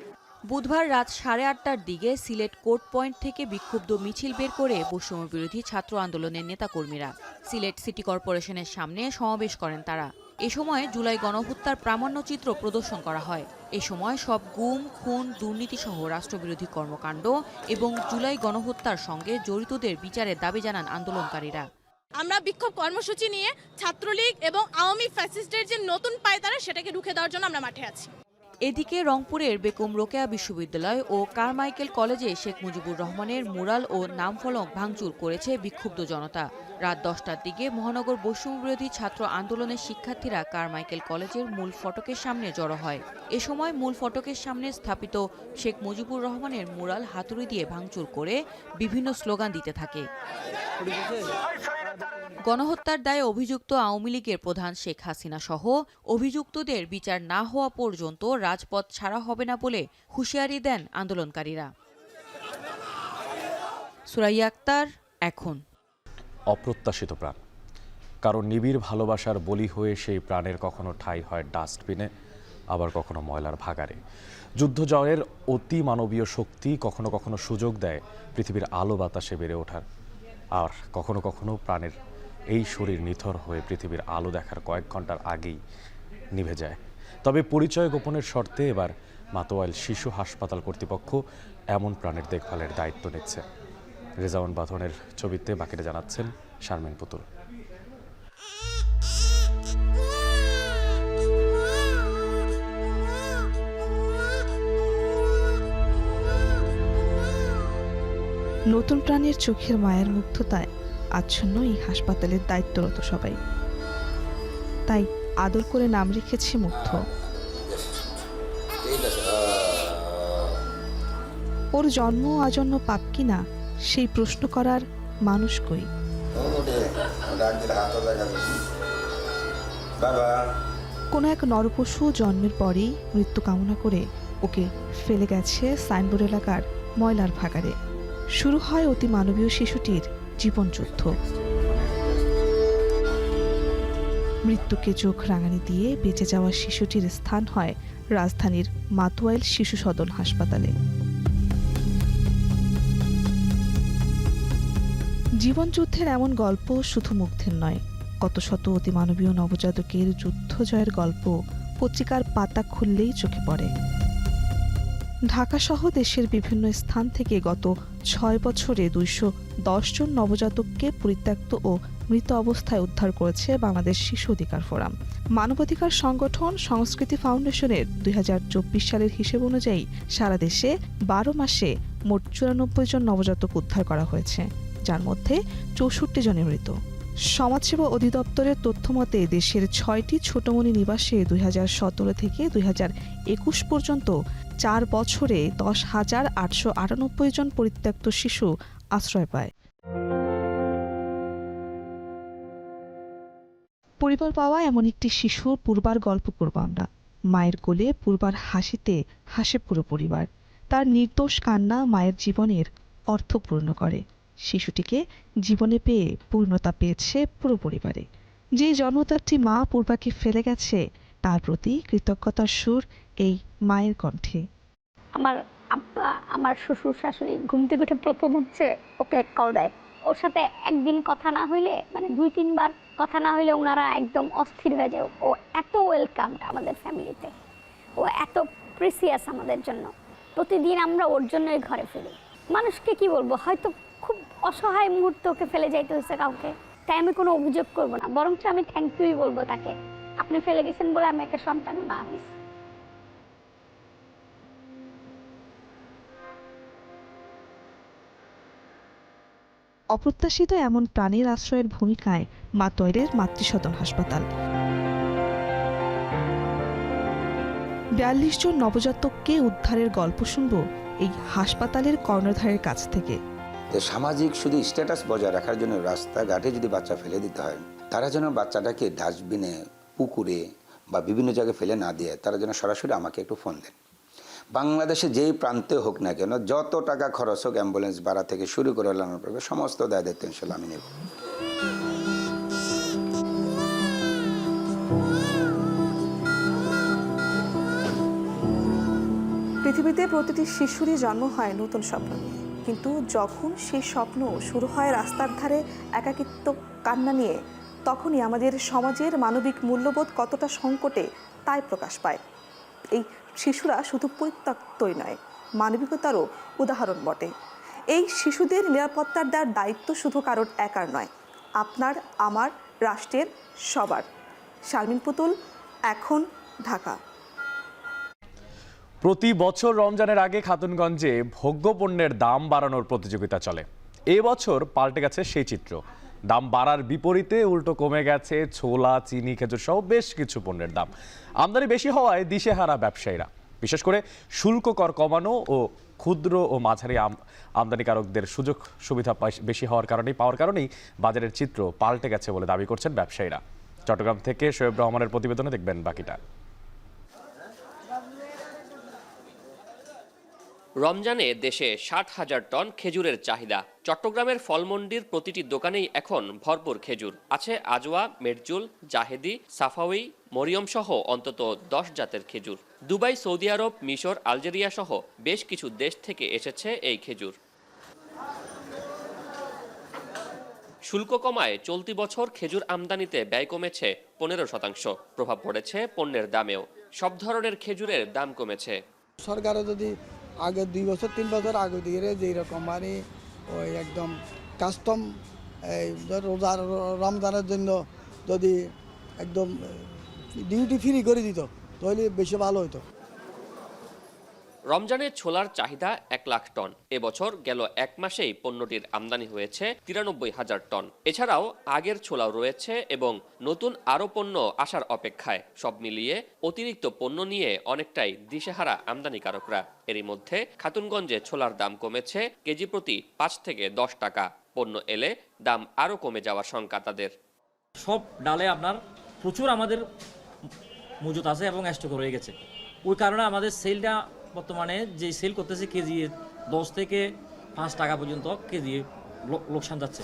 বুধবার রাত 8:30টার দিকে সিলেট কোর্ট পয়েন্ট থেকে বিক্ষুব্ধ মিছিল বের করে বৈষম্য বিরোধী ছাত্র আন্দোলনের নেতাকর্মীরা সিলেট সিটি কর্পোরেশনের সামনে সমাবেশ করেন তারা। এ সময় জুলাই গণহত্যার প্রামাণ্যচিত্র প্রদর্শন করা হয়। এ সময় সব গুম, খুন, দুর্নীতিসহ রাষ্ট্রবিরোধী কর্মকাণ্ড এবং জুলাই গণহত্যার সঙ্গে জড়িতদের বিচারের দাবি জানান আন্দোলনকারীরা। আমরা বিক্ষোভ কর্মসূচি নিয়ে ছাত্রলীগ এবং আওয়ামী ফ্যাসিস্টের যে নতুন পায়তারা, সেটাকে রুখে দেওয়ার জন্য আমরা মাঠে আছি। এদিকে রংপুরের বেগম রোকেয়া বিশ্ববিদ্যালয় ও কারমাইকেল কলেজে শেখ মুজিবুর রহমানের মুরাল ও নামফলক ভাঙচুর করেছে বিক্ষুব্ধ জনতা। রাত 10টার দিকে মহানগর বৈষম্যবিরোধী ছাত্র আন্দোলনের শিক্ষার্থীরা কারমাইকেল কলেজের মূল ফটকের সামনে জড়ো হয়। এ সময় মূল ফটকের সামনে স্থাপিত শেখ মুজিবুর রহমানের মুরাল হাতুড়ি দিয়ে ভাঙচুর করে বিভিন্ন স্লোগান দিতে থাকে। গণহত্যার দায়ে অভিযুক্ত আওয়ামী লীগের প্রধান শেখ হাসিনা সহ অভিযুক্তদের বিচার না হওয়া পর্যন্ত রাজপথ ছাড়া হবে না বলে হুঁশিয়ারি দেন আন্দোলনকারীরা। সুরাইয়া আক্তার, এখন। অপ্রত্যাশিত প্রাণ, কারণ নিবিড় ভালোবাসার বলি হয়ে সেই প্রাণের কখনো ঠাঁই হয় ডাস্টবিনে, আবার কখনো ময়লার ভাগাড়ে। যুদ্ধ জয়ের অতি মানবীয় শক্তি কখনো কখনো সুযোগ দেয় পৃথিবীর আলো বাতাসে বেড়ে ওঠার, আর কখনো কখনো প্রাণের এই শরীর নিথর হয়ে পৃথিবীর আলো দেখার কয়েক ঘন্টার আগেই নিভে যায়। তবে পরিচয় গোপনের শর্তে এবার মাতোয়াইল শিশু হাসপাতাল কর্তৃপক্ষ এমন প্রাণের দেখভালের দায়িত্ব নিচ্ছে। রেজাউন বাঁধনের ছবিতে বাকিটা জানাচ্ছেন শারমিন পুতুল। নতুন প্রাণের চোখের মায়ের মুগ্ধতায় আচ্ছন্ন এই হাসপাতালের দায়িত্বরত সবাই, তাই আদর করে নাম রেখেছে মুগ্ধ। ওর জন্ম আজন্ম পাপ কিনা সেই প্রশ্ন করার মানুষ কই। কোনো এক নরপশু জন্মের পরেই মৃত্যু কামনা করে ওকে ফেলে গেছে সাইনবোর্ড এলাকার ময়লার ভাগাড়ে। শুরু হয় অতি মানবীয় শিশুটির জীবনযুদ্ধ। মৃত্যুকে চোখ রাঙানি দিয়ে বেঁচে যাওয়া শিশুটির স্থান হয় রাজধানীর মাতোয়াইল শিশু সদন হাসপাতালে। জীবনযুদ্ধের এমন গল্প শুধু মুগ্ধের নয়, কত শত অতিমানবীয় নবজাতকের যুদ্ধ জয়ের গল্প পত্রিকার পাতা খুললেই চোখে পড়ে। ঢাকাসহ দেশের বিভিন্ন স্থান থেকে গত 6 বছরে 210 জন নবজাতককে পরিত্যক্ত ও মৃত অবস্থায় উদ্ধার করেছে বাংলাদেশ শিশু অধিকার ফোরাম। মানবাধিকার সংগঠন সংস্কৃতি ফাউন্ডেশনের 2024 সালের হিসেব অনুযায়ী সারা দেশে 12 মাসে মোট 94 জন নবজাতক উদ্ধার করা হয়েছে, যার মধ্যে 64 জনের মৃত। সমাজসেবা অধিদপ্তরের তথ্যমতে দেশের 6টি ছোটমণি নিবাসে 2017 থেকে 2021 পর্যন্ত 4 বছরে 10,898 জন পরিত্যক্ত শিশু আশ্রয় পায়। পরিবার পাওয়া এমন একটি শিশুর পূর্বার গল্প করব আমরা। মায়ের কোলে পূর্বার হাসিতে হাসে পুরো পরিবার। তার নির্দোষ কান্না মায়ের জীবনের অর্থ পূর্ণ করে। শিশুটিকে জীবনে পেয়ে পূর্ণতা পেয়েছে পুরো পরিবারে। যে জন্মদাত্রী মা পূর্বাকে ফেলে গেছে, তার প্রতি কৃতজ্ঞতার সুর এই মায়ের কণ্ঠে। আমার আব্বা, আমার শ্বশুর শাশুড়ি ঘুম থেকে উঠে প্রথম হচ্ছে ওকে কল দেয়। ওর সাথে একদিন কথা না হইলে, মানে 2-3 বার কথা না হইলে ওনারা একদম অস্থির হয়ে যায়। ও এত ওয়েলকাম আমাদের ফ্যামিলিতে, ও এত প্রিসিয়াস আমাদের জন্য। প্রতিদিন আমরা ওর জন্যই ঘরে ফিরি। মানুষকে কি বলবো, হয়তো খুব অসহায় মুহূর্তে ওকে ফেলে যাইতে হয়েছে কাউকে, তাই আমি কোনো অভিযোগ করবো না, বরঞ্চ আমি থ্যাংক ইউই বলবো তাকে। আপনি ফেলে গেছেন বলে আমি একটা সন্তান মা হয়েছি। অপ্রত্যাশিত এমন প্রাণীর আশ্রয়ের ভূমিকায় মাতোয়ারের মাতৃসদন হাসপাতাল। 42 জন নবজাতককে উদ্ধারের গল্প শুনব এই হাসপাতালের কর্ণধারের কাছ থেকে। সামাজিক শুধু স্ট্যাটাস বজায় রাখার জন্য রাস্তাঘাটে যদি বাচ্চা ফেলে দিতে হয়, তারা যেন বাচ্চাটাকে ডাস্টবিনে, পুকুরে বা বিভিন্ন জায়গায় ফেলে না দিয়ে তারা যেন সরাসরি আমাকে একটু ফোন দেন। বাংলাদেশে যেই প্রান্তে হোক না কেন, যত টাকা খরচ হোক, অ্যাম্বুলেন্স ভাড়া থেকে শুরু করে লাগানোর পরে সমস্ত দায় দায়িত্ব ইনশাল্লাহ আমি নেব। পৃথিবীতে প্রতিটি শিশুরই জন্ম হয় নতুন স্বপ্ন নিয়ে, কিন্তু যখন সেই স্বপ্ন শুরু হয় রাস্তার ধারে একাকিত্ব কান্না নিয়ে, তখনই আমাদের সমাজের মানবিক মূল্যবোধ কতটা সংকটে তাই প্রকাশ পায়। এই শিশুরা শুধু পরিত্যক্তই নয়, মানবিকতারও উদাহরণ বটে। এই শিশুদের নিরাপত্তার দেওয়ার দায়িত্ব শুধু কারোর একার নয়, আপনার, আমার, রাষ্ট্রের, সবার। শারমিন পুতুল, এখন, ঢাকা। প্রতি বছর রমজানের আগে খাতুনগঞ্জে ভোগ্যপণ্যের দাম বাড়ানোর প্রতিযোগিতা চলে। এবছর পাল্টে গেছে সেই চিত্র। দাম বাড়ার বিপরীতে উল্টো কমে গেছে ছোলা, চিনি, খেজুর সহ বেশ কিছু পণ্যের দাম। আমদানি বেশি হওয়ায় দিশেহারা ব্যবসায়ীরা, বিশেষ করে শুল্ক কর কমানো ও ক্ষুদ্র ও মাঝারি আমদানিকারকদের সুযোগ সুবিধা বেশি পাওয়ার কারণেই বাজারের চিত্র পাল্টে গেছে বলে দাবি করছেন ব্যবসায়ীরা। চট্টগ্রাম থেকে শোয়েব রহমানের প্রতিবেদনে দেখবেন বাকিটা। রমজানে দেশে 60,000 টন খেজুরের চাহিদা। চট্টগ্রামের ফলমন্ডির প্রতিটি দোকানেই এখন ভরপুর খেজুর। আছে আজওয়া, মেরজুল, জাহেদি, সাফাউই, মরিয়ম সহ অন্তত 10 জাতের খেজুর। দুবাই, সৌদি আরব, মিশর, আলজেরিয়া সহ বেশ কিছু দেশ থেকে এসেছে এই খেজুর। শুল্ক কমায় চলতি বছর খেজুর আমদানিতে ব্যয় কমেছে 15%। প্রভাব পড়েছে পণ্যের দামেও। সব ধরনের খেজুরের দাম কমেছে। সরকারও যদি আগে 2 বছর 3 বছর আগে দিয়ে যেরকম মানে ওই একদম কাস্টম এই রোজার রমজানের জন্য যদি একদম ডিউটি ফ্রি করে দিত তাহলে বেশি ভালো হতো। রমজানে ছোলার চাহিদা 1 লাখ টন। এবছর গেল 1 মাসেই পণ্যটির আমদানি হয়েছে 93,000 টন। এছাড়াও আগের ছোলাও রয়েছে এবং নতুন আরও পণ্য আসার অপেক্ষায়। সব মিলিয়ে অতিরিক্ত পণ্য নিয়ে অনেকটাই দিশেহারা আমদানিকারকরা। এরই মধ্যে খাতুনগঞ্জে ছোলার দাম কমেছে কেজি প্রতি 5 থেকে 10 টাকা। পণ্য এলে দাম আরও কমে যাওয়ার শঙ্কা তাদের। সব ডালে আপনার প্রচুর আমাদের মজুত আছে এবং স্টক রয়ে গেছে। ওই কারণে আমাদের সেলটা বর্তমানে যে সেল করতেছে কেজি 10 থেকে 5 টাকা পর্যন্ত কেজি লোকসান যাচ্ছে।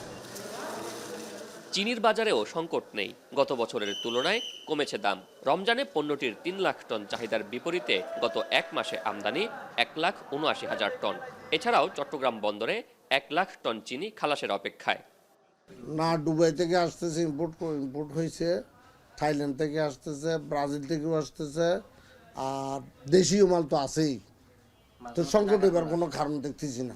চিনির বাজারেও সংকট নেই। গত বছরের তুলনায় কমেছে দাম। রমজানে পণ্যটির 3 লাখ টন চাহিদার বিপরীতে গত 1 মাসে আমদানি 1,79,000 টন। এছাড়াও চট্টগ্রাম বন্দরে 1 লাখ টন চিনি খালাসের অপেক্ষায়। না দুবাই থেকে আসতেছে, ইম্পোর্ট হয়েছে, থাইল্যান্ড থেকে আসতেছে, ব্রাজিল থেকেও আসতেছে, আর দেশীয় মাল তো আছেই। তো সংকট এবার কোনো কারণ দেখতেছি না।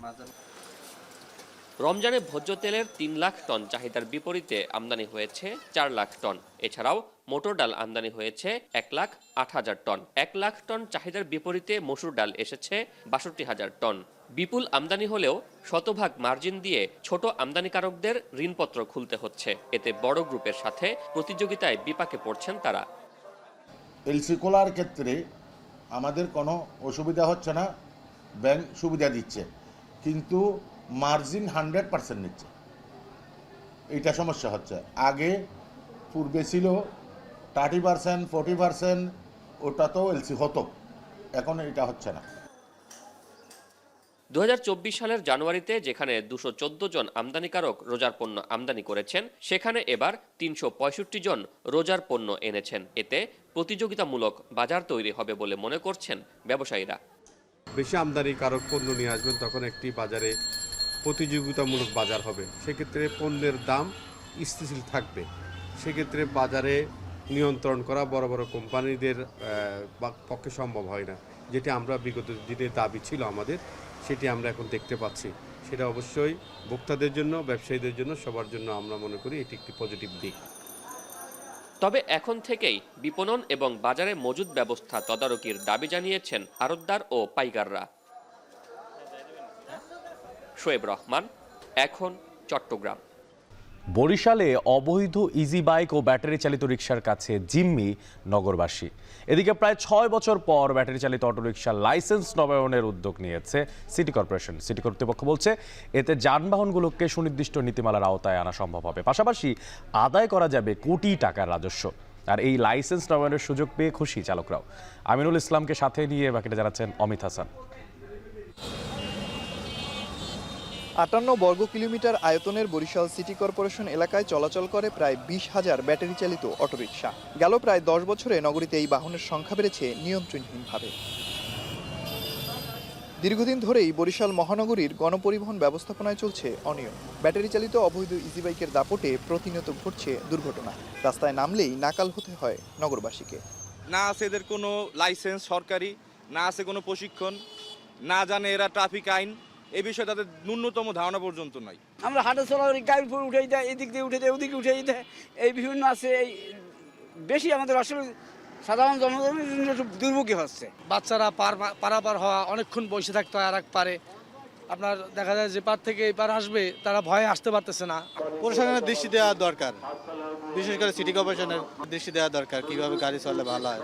রমজানে ভোজ্য তেলের 3 লাখ টন চাহিদার বিপরীতে আমদানি হয়েছে 4 লাখ টন। এছাড়াও মোটর ডাল আমদানি হয়েছে 1,08,000 টন। 1 লাখ টন চাহিদার বিপরীতে মসুর ডাল এসেছে 62,000 টন। বিপুল আমদানি হলেও শতভাগ মার্জিন দিয়ে ছোট আমদানিকারকদের ঋণপত্র খুলতে হচ্ছে। এতে বড় গ্রুপের সাথে প্রতিযোগিতায় বিপাকে পড়ছেন তারা। এলসি খোলার ক্ষেত্রে আমাদের কোনো অসুবিধা হচ্ছে না, ব্যাংক সুবিধা দিচ্ছে, কিন্তু মার্জিন 100% নিচ্ছে, এইটা সমস্যা হচ্ছে। আগে পূর্বে ছিল 30%, 40%, ওটা তো এলসি হতো, এখন এটা হচ্ছে না। 2024 সালের জানুয়ারিতে যেখানে 214 জন আমদানিকারক রোজার পণ্য আমদানি করেছেন, সেখানে এবার 365 জন রোজার পণ্য এনেছেন। এতে প্রতিযোগিতামূলক বাজার তৈরি হবে বলে মনে করছেন ব্যবসায়ীরা। বেশি আমদানিকারক পণ্য নিয়ে আসবেন, তখন একটি বাজারে প্রতিযোগিতামূলক বাজার হবে, সেক্ষেত্রে পণ্যের দাম স্থিতিশীল থাকবে। সেক্ষেত্রে বাজারে নিয়ন্ত্রণ করা বড় বড় কোম্পানিদের পক্ষে সম্ভব হয় না, যেটি আমরা বিগত দিনে দাবি ছিল আমাদের, সেটি আমরা এখন দেখতে পাচ্ছি। সেটা অবশ্যই ভোক্তাদের জন্য, ব্যবসায়ীদের জন্য, সবার জন্য আমরা মনে করি এটি একটি পজিটিভ দিক। তবে এখন থেকেই বিপণন এবং বাজারে মজুদ ব্যবস্থা তদারকির দাবি জানিয়েছেন আড়তদার ও পাইকাররা। শোয়েব রহমান, এখন, চট্টগ্রাম। বরিশালে অবৈধ ইজি বাইক ও ব্যাটারি চালিত রিকশার কাছে জিম্মি নগরবাসী। এদিকে প্রায় 6 বছর পর ব্যাটারি চালিত অটোরিকশার লাইসেন্স নবায়নের উদ্যোগ নিয়েছে সিটি কর্পোরেশন। সিটি কর্তৃপক্ষ বলছে এতে যানবাহনগুলোকে সুনির্দিষ্ট নীতিমালার আওতায় আনা সম্ভব হবে, পাশাপাশি আদায় করা যাবে কোটি টাকার রাজস্ব। আর এই লাইসেন্স নবায়নের সুযোগ পেয়ে খুশি চালকরাও। আমিনুল ইসলামকে সাথে নিয়ে বাকিটা জানাচ্ছেন অমিত হাসান। 58 বর্গ কিলোমিটার আয়তনের বরিশাল সিটি কর্পোরেশন এলাকায় চলাচল করে প্রায় 20,000 ব্যাটারি চালিত অটোরিকশা। গেল প্রায় 10 বছরে নগরীতে এই বাহনের সংখ্যা বেড়েছে নিয়ন্ত্রণহীনভাবে। দীর্ঘদিন ধরেই বরিশাল মহানগরীর গণপরিবহন ব্যবস্থাপনায় চলছে অনিয়ম। ব্যাটারি চালিত অবৈধ ইজি বাইকের দাপটে প্রতিনিয়ত ঘটছে দুর্ঘটনা। রাস্তায় নামলেই নাকাল হতে হয় নগরবাসীকে। না আছে এদের কোনো লাইসেন্স সরকারি, না আছে কোনো প্রশিক্ষণ, না জানে এরা ট্রাফিক আইন, এই বিষয়ে তাদের ন্যূনতম ধারণা পর্যন্ত নাই। আমরা হাঁটা চলার গাড়ির উপর উঠে দেয়, এদিক দিয়ে উঠে দেয়, ওদিকে উঠে দেয়, এই বিভিন্ন আছে। এই বেশি আমাদের আসলে সাধারণ জনগণের জন্য একটু দুর্ভোগী হচ্ছে। বাচ্চারা পারাপার হওয়া, অনেকক্ষণ বসে থাকতে হয় আর এক পারে। আপনার দেখা যায় যে পার থেকে এই পার আসবে, তারা ভয়ে আসতে পারতেছে না। প্রশাসনের দৃষ্টি দেওয়া দরকার, বিশেষ করে সিটি কর্পোরেশনের দৃষ্টি দেওয়া দরকার, কিভাবে গাড়ি চললে ভালো হয়।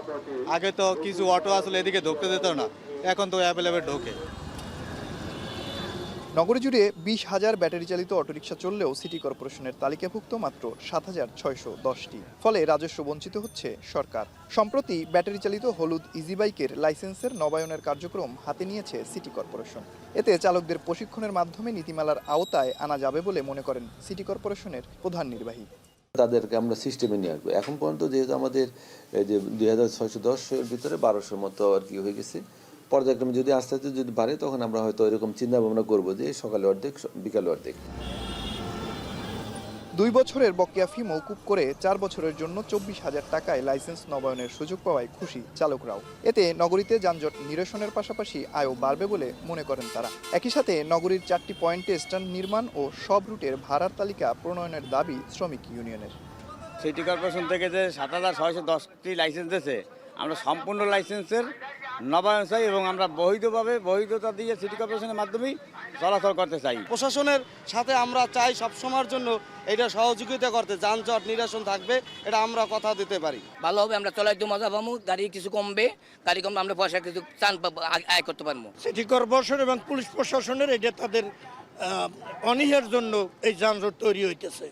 আগে তো কিছু অটো আসলে এদিকে ঢুকতে দিত না, এখন তো অ্যাভেলেবেল ঢোকে। নগরী জুড়ে 20,000 ব্যাটারি চালিত অটোরিকশা চললেও সিটি কর্পোরেশনের তালিকাভুক্ত মাত্র 7,610টি। ফলে রাজস্ব বঞ্চিত হচ্ছে সরকার। সম্প্রতি ব্যাটারি চালিত হলুদ ইজি বাইকের লাইসেন্সের নবায়নের কার্যক্রম হাতে নিয়েছে সিটি কর্পোরেশন। এতে চালকদের প্রশিক্ষণের মাধ্যমে নীতিমালার আওতায় আনা যাবে বলে মনে করেন সিটি কর্পোরেশনের প্রধান নির্বাহী। তাদেরকে আমরা সিস্টেমে নিয়ে আসবো। এখন পর্যন্ত যেহেতু আমাদের যে 2,610 এর ভিতরে 1200 মতো আর কি হয়ে গেছে, পর্যায়ক্রমে যদি আস্তে আস্তে যদি বাড়ে, তখন আমরা হয়তো এরকম চিন্তা ভাবনা করবো যে সকালে অর্ধেক, বিকালে অর্ধেক। 2 বছরের বকেয়া ফি মওকুফ করে 4 বছরের জন্য 24,000 টাকায় লাইসেন্স নবায়নের সুযোগ পাওয়ায় খুশি চালকরাও। এতে নগরীতে যানজট নিরসনের পাশাপাশি আয়ও বাড়বে বলে মনে করেন তারা। একই সাথে নগরীর 4টি পয়েন্টে স্ট্যান্ড নির্মাণ ও সব রুটের ভাড়ার তালিকা প্রণয়নের দাবি শ্রমিক ইউনিয়নের। সিটি কর্পোরেশন থেকে যে 7,610টি লাইসেন্স দিয়েছে, আমরা সম্পূর্ণ লাইসেন্সের নবায়ন চাই এবং আমরা বৈধভাবে বৈধতা দিয়ে সিটি কর্পোরেশনের মাধ্যমেই চলাচল করতে চাই। প্রশাসনের সাথে আমরা চাই সবসময়ের জন্য এটা সহযোগিতা করতে, যানজট নিরসন থাকবে, এটা আমরা কথা দিতে পারি। ভালো হবে, আমরা চলাইতে মজা পাবো, গাড়ি কিছু কমবে, গাড়ি কমবে, আমরা পয়সা কিছু চান আয় করতে পারবো। সিটি কর্পোরেশন এবং পুলিশ প্রশাসনের এটা তাদের অনীহের জন্য এই যানজট তৈরি হইতেছে।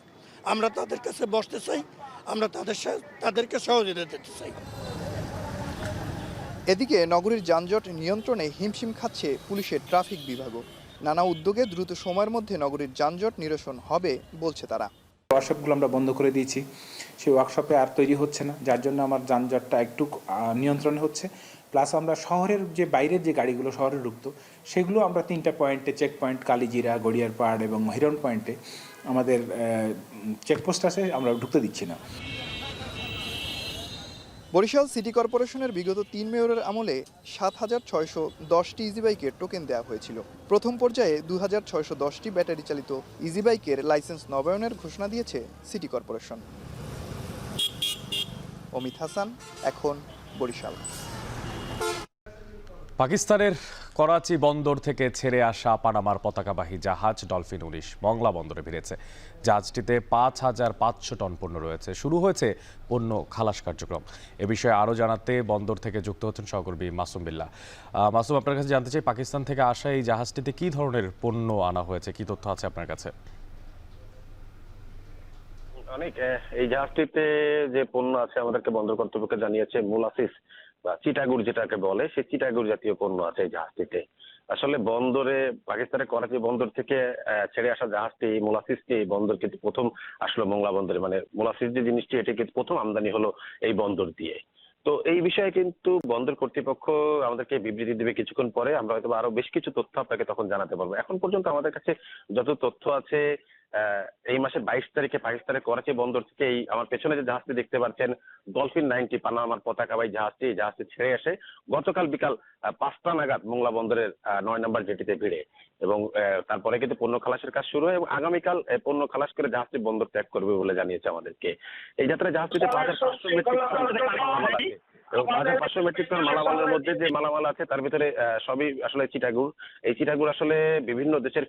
আমরা তাদের কাছে বসতে চাই, আমরা তাদেরকে সহযোগিতা দিতে চাই। এদিকে নগরীর যানজট নিয়ন্ত্রণে হিমশিম খাচ্ছে পুলিশের ট্রাফিক বিভাগও। নানা উদ্যোগে দ্রুত সময়ের মধ্যে নগরীর যানজট নিরসন হবে বলছে তারা। ওয়ার্কশপগুলো আমরা বন্ধ করে দিয়েছি, সেই ওয়ার্কশপে আর তৈরি হচ্ছে না, যার জন্য আমার যানজটটা একটু নিয়ন্ত্রণে হচ্ছে। প্লাস আমরা শহরের যে বাইরের যে গাড়িগুলো শহরে ঢুকতো, সেগুলো আমরা 3টা পয়েন্টে, চেক পয়েন্ট কালীজিরা, গড়িয়ারপাড় এবং হিরন পয়েন্টে আমাদের চেকপোস্ট আছে, আমরা ঢুকতে দিচ্ছি না। বরিশাল সিটি কর্পোরেশনের বিগত 3 মেয়রের আমলে 7,610টি ইজি বাইকের টোকেন দেওয়া হয়েছিল। প্রথম পর্যায়ে 2,610টি ব্যাটারি চালিত ইজি বাইকের লাইসেন্স নবায়নের ঘোষণা দিয়েছে সিটি কর্পোরেশন। অমিত হাসান, এখন বরিশাল। পাকিস্তানের করাচি বন্দর থেকে ছেড়ে আসা পানামার পতাকাবাহী জাহাজ ডলফিন 19 মংলা বন্দরে ভিড়েছে। জাহাজটিতে 5,500 টন পণ্য রয়েছে। শুরু হয়েছে পণ্য খালাস কার্যক্রম। এ বিষয়ে আরও জানাতে বন্দর থেকে যুক্ত হচ্ছেন সহকর্মী মাসুম বিল্লাহ। মাসুম, আপনার কাছে জানতে চাই, পাকিস্তান থেকে আসা এই জাহাজটিতে কি ধরনের পণ্য আনা হয়েছে, কি তথ্য আছে আপনার কাছে? অনেক এই জাহাজটিতে যে পণ্য আছে আমাদেরকে বন্দর কর্তৃপক্ষ জানিয়েছে মোলাসিস বা চিটাগুড় যেটাকে বলে, সেই চিটাগুড় জাতীয় পণ্য আছে এই জাহাজটিতে। আসলে বন্দরে পাকিস্তানের করাচি বন্দর থেকে ছেড়ে আসা জাহাজটি মোলাসিসটি এই বন্দর কিন্তু প্রথম আসলো মংলা বন্দরে, মানে মোলাসিস যে জিনিসটি এটি কিন্তু প্রথম আমদানি হলো এই বন্দর দিয়ে। তো এই বিষয়ে কিন্তু বন্দর কর্তৃপক্ষ আমাদেরকে বিবৃতি দেবে কিছুক্ষণ পরে। আমরা হয়তো আরো বেশ কিছু তথ্য আপনাকে তখন জানাতে পারবো। এখন পর্যন্ত আমাদের কাছে যত তথ্য আছে, এই মাসের 22 তারিখে পাকিস্তানের করাচি বন্দর থেকে এই আমার পেছনে যে জাহাজটি দেখতে পাচ্ছেন ডলফিন 90 পানামার পতাকাবাহী জাহাজটি ছেড়ে আসে গতকাল বিকাল 5টা নাগাদ মোংলা বন্দরের 9 নম্বর জেটিতে ভিড়ে, এবং তারপরে কিন্তু পণ্য খালাসের কাজ শুরু হয় এবং আগামীকাল পণ্য খালাস করে জাহাজটি বন্দর ত্যাগ করবে বলে জানিয়েছে আমাদেরকে। এই যাত্রায় জাহাজটিতে 5,500 মেট্রিক টন এবং 5,500 মেট্রিক টন মালামালের মধ্যে যে মালামাল আছে তার ভিতরে সবই আসলে চিটাগুড়। এই চিটাগুড় আসলে বিভিন্ন দেশের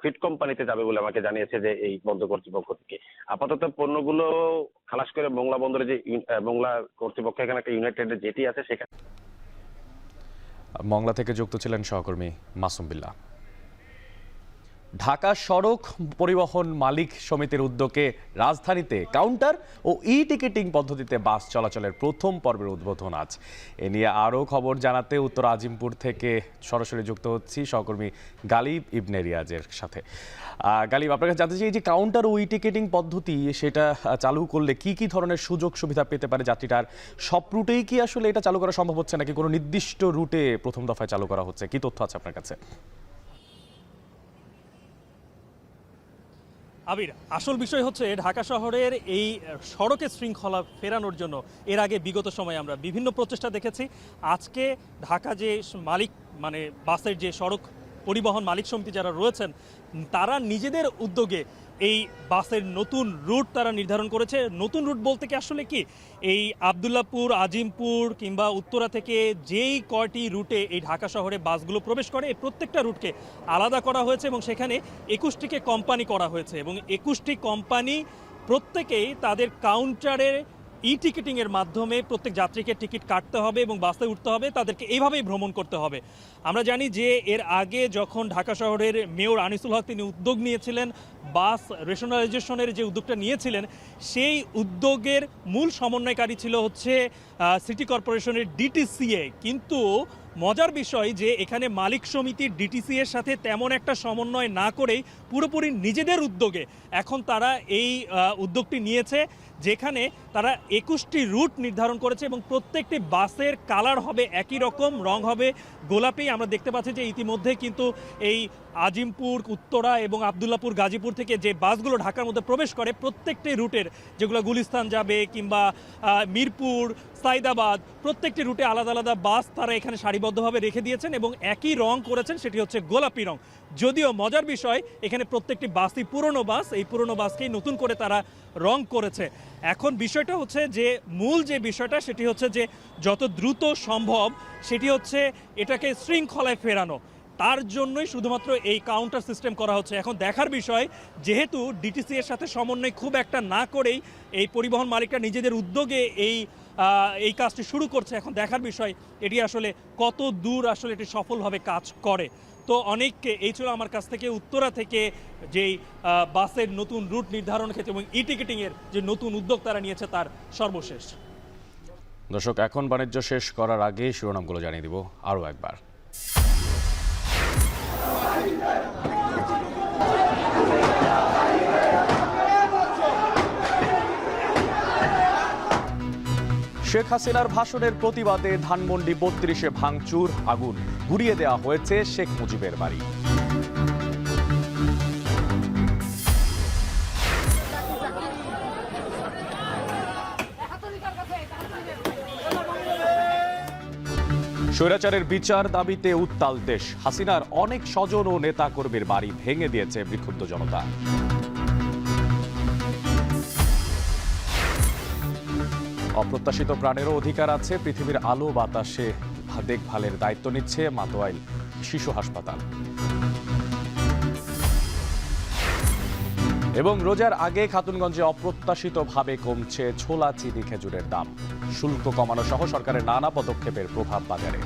ফিড কোম্পানিতে যাবে বলে আমাকে জানিয়েছে যে এই বন্দর কর্তৃপক্ষ থেকে। আপাতত পণ্যগুলো খালাস করে মোংলা বন্দরে যে মোংলা কর্তৃপক্ষ এখানে একটা ইউনাইটেড জেটি আছে সেখানে। মংলা থেকে যুক্ত ছিলেন সহকর্মী মাসুম বিল্লাহ। ঢাকা সড়ক পরিবহন মালিক সমিতির উদ্যোগে রাজধানীতে কাউন্টার ও টিকিটিং পদ্ধতিতে বাস চলাচলের প্রথম পর্বের উদ্বোধন আজ। এ নিয়ে আরও খবর জানাতে উত্তর আজিমপুর থেকে সরাসরি যুক্ত হচ্ছি সহকর্মী গালিব ইবনে রিয়াজের সাথে। গালিব, আপনার কাছে জানতে চাই, এই যে কাউন্টার ও টিকিটিং পদ্ধতি সেটা চালু করলে কি কি ধরনের সুযোগ সুবিধা পেতে পারে যাত্রীটার? সব রুটেই কি আসলে এটা চালু করা সম্ভব হচ্ছে নাকি কোনো নির্দিষ্ট রুটে প্রথম দফায় চালু করা হচ্ছে? কি তথ্য আছে আপনার কাছে? আবির, আসল বিষয় হচ্ছে ঢাকা শহরের এই সড়কের শৃঙ্খলা ফেরানোর জন্য এর আগে বিগত সময়ে আমরা বিভিন্ন প্রচেষ্টা দেখেছি। আজকে ঢাকা যে মালিক মানে বাসের যে সড়ক পরিবহন মালিক সমিতি যারা রয়েছেন তারা নিজেদের উদ্যোগে এই বাসের নতুন রুট তারা নির্ধারণ করেছে। নতুন রুট বলতে কি আসলে কি, এই আবদুল্লাপুর, আজিমপুর কিংবা উত্তরা থেকে যেই কয়টি রুটে এই ঢাকা শহরে বাসগুলো প্রবেশ করে এই প্রত্যেকটা রুটকে আলাদা করা হয়েছে এবং সেখানে 21টিকে কোম্পানি করা হয়েছে এবং 21টি কোম্পানি প্রত্যেকেই তাদের কাউন্টারে টিকিটিংয়ের মাধ্যমে প্রত্যেক যাত্রীকে টিকিট কাটতে হবে এবং বাসে উঠতে হবে, তাদেরকে এইভাবেই ভ্রমণ করতে হবে। আমরা জানি যে এর আগে যখন ঢাকা শহরের মেয়র আনিসুল হক তিনি উদ্যোগ নিয়েছিলেন, বাস রেশনালাইজেশনের যে উদ্যোগটা নিয়েছিলেন, সেই উদ্যোগের মূল সমন্বয়কারী ছিল হচ্ছে সিটি কর্পোরেশনের ডিটিসিএ। কিন্তু মজার বিষয় যে এখানে মালিক সমিতির ডিটিসিএর সাথে তেমন একটা সমন্বয় না করেই পুরোপুরি নিজেদের উদ্যোগে এখন তারা এই উদ্যোগটি নিয়েছে, যেখানে তারা 21টি রুট নির্ধারণ করেছে এবং প্রত্যেকটি বাসের কালার হবে একই রকম, রং হবে গোলাপি। আমরা দেখতে পাচ্ছি যে ইতিমধ্যে কিন্তু এই আজিমপুর, উত্তরা এবং আবদুল্লাপুর, গাজীপুর থেকে যে বাসগুলো ঢাকার মধ্যে প্রবেশ করে প্রত্যেকটি রুটের, যেগুলো গুলিস্তান যাবে কিংবা মিরপুর, সাইদাবাদ, প্রত্যেকটি রুটে আলাদা আলাদা বাস তারা এখানে সারিবদ্ধভাবে রেখে দিয়েছেন এবং একই রং করেছেন, সেটি হচ্ছে গোলাপি রং। যদিও মজার বিষয় এখানে প্রত্যেকটি বাসই পুরনো বাস, এই পুরনো বাসকেই নতুন করে তারা রং করেছে। এখন বিষয়টা হচ্ছে যে মূল যে বিষয়টা সেটি হচ্ছে যে যত দ্রুত সম্ভব সেটি হচ্ছে এটাকে শৃঙ্খলায় ফেরানো, তার জন্যই শুধুমাত্র এই কাউন্টার সিস্টেম করা হচ্ছে। এখন দেখার বিষয়, যেহেতু ডিটিসি এর সাথে সমন্বয় খুব একটা না করেই এই পরিবহন মালিকরা নিজেদের উদ্যোগে এই কাজটি শুরু করছে, এখন দেখার বিষয় এটি আসলে কত দূর আসলে এটি সফলভাবে কাজ করে। তো অনেককে এই ছিল আমার কাছ থেকে উত্তরা থেকে যেই বাসের নতুন রুট নির্ধারণ ক্ষেত্রে এবং টিকিটিংয়ের যে নতুন উদ্যোগ তারা নিয়েছে তার সর্বশেষ। দর্শক, এখন বাণিজ্য শেষ করার আগে শিরোনামগুলো জানিয়ে দিব আরও একবার। শেখ হাসিনার ভাষণের প্রতিবাদে ধানমন্ডি 32-এ ভাঙচুর, আগুন, ঘুরিয়ে দেওয়া হয়েছে শেখ মুজিবের বাড়ি। স্বৈরাচারের বিচার দাবিতে উত্তাল দেশ। হাসিনার অনেক স্বজন ও নেতা কর্মীর বাড়ি ভেঙে দিয়েছে বিক্ষুব্ধ জনতা। অপ্রত্যাশিত প্রাণেরও অধিকার আছে। পৃথিবীর আলো বাতাসে দেখভালের দায়িত্ব নিচ্ছে মাতোয়াইল শিশু হাসপাতাল। এবং রোজার আগে খাতুনগঞ্জে অপ্রত্যাশিতভাবে কমছে ছোলা, চিনি, খেজুরের দাম। শুল্ক কমানো সহ সরকারের নানা পদক্ষেপের প্রভাব বাজারে।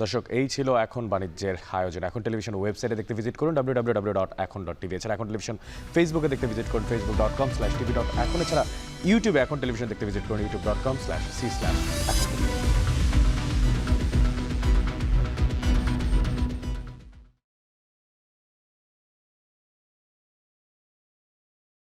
দর্শক, এই ছিল এখন বাণিজ্যের আয়োজন। এখন টেলিভিশন ওয়েবসাইটে দেখতে ভিজিট করুন www.এখন.tv। এছাড়া এখন টেলিভিশন ফেসবুকে দেখতে ভিজিট করুন facebook.com/tv.এখন। এছাড়া ইউটিউবে এখন টেলিভিশন দেখতে ভিজিট করুন youtube.com/c/এখন।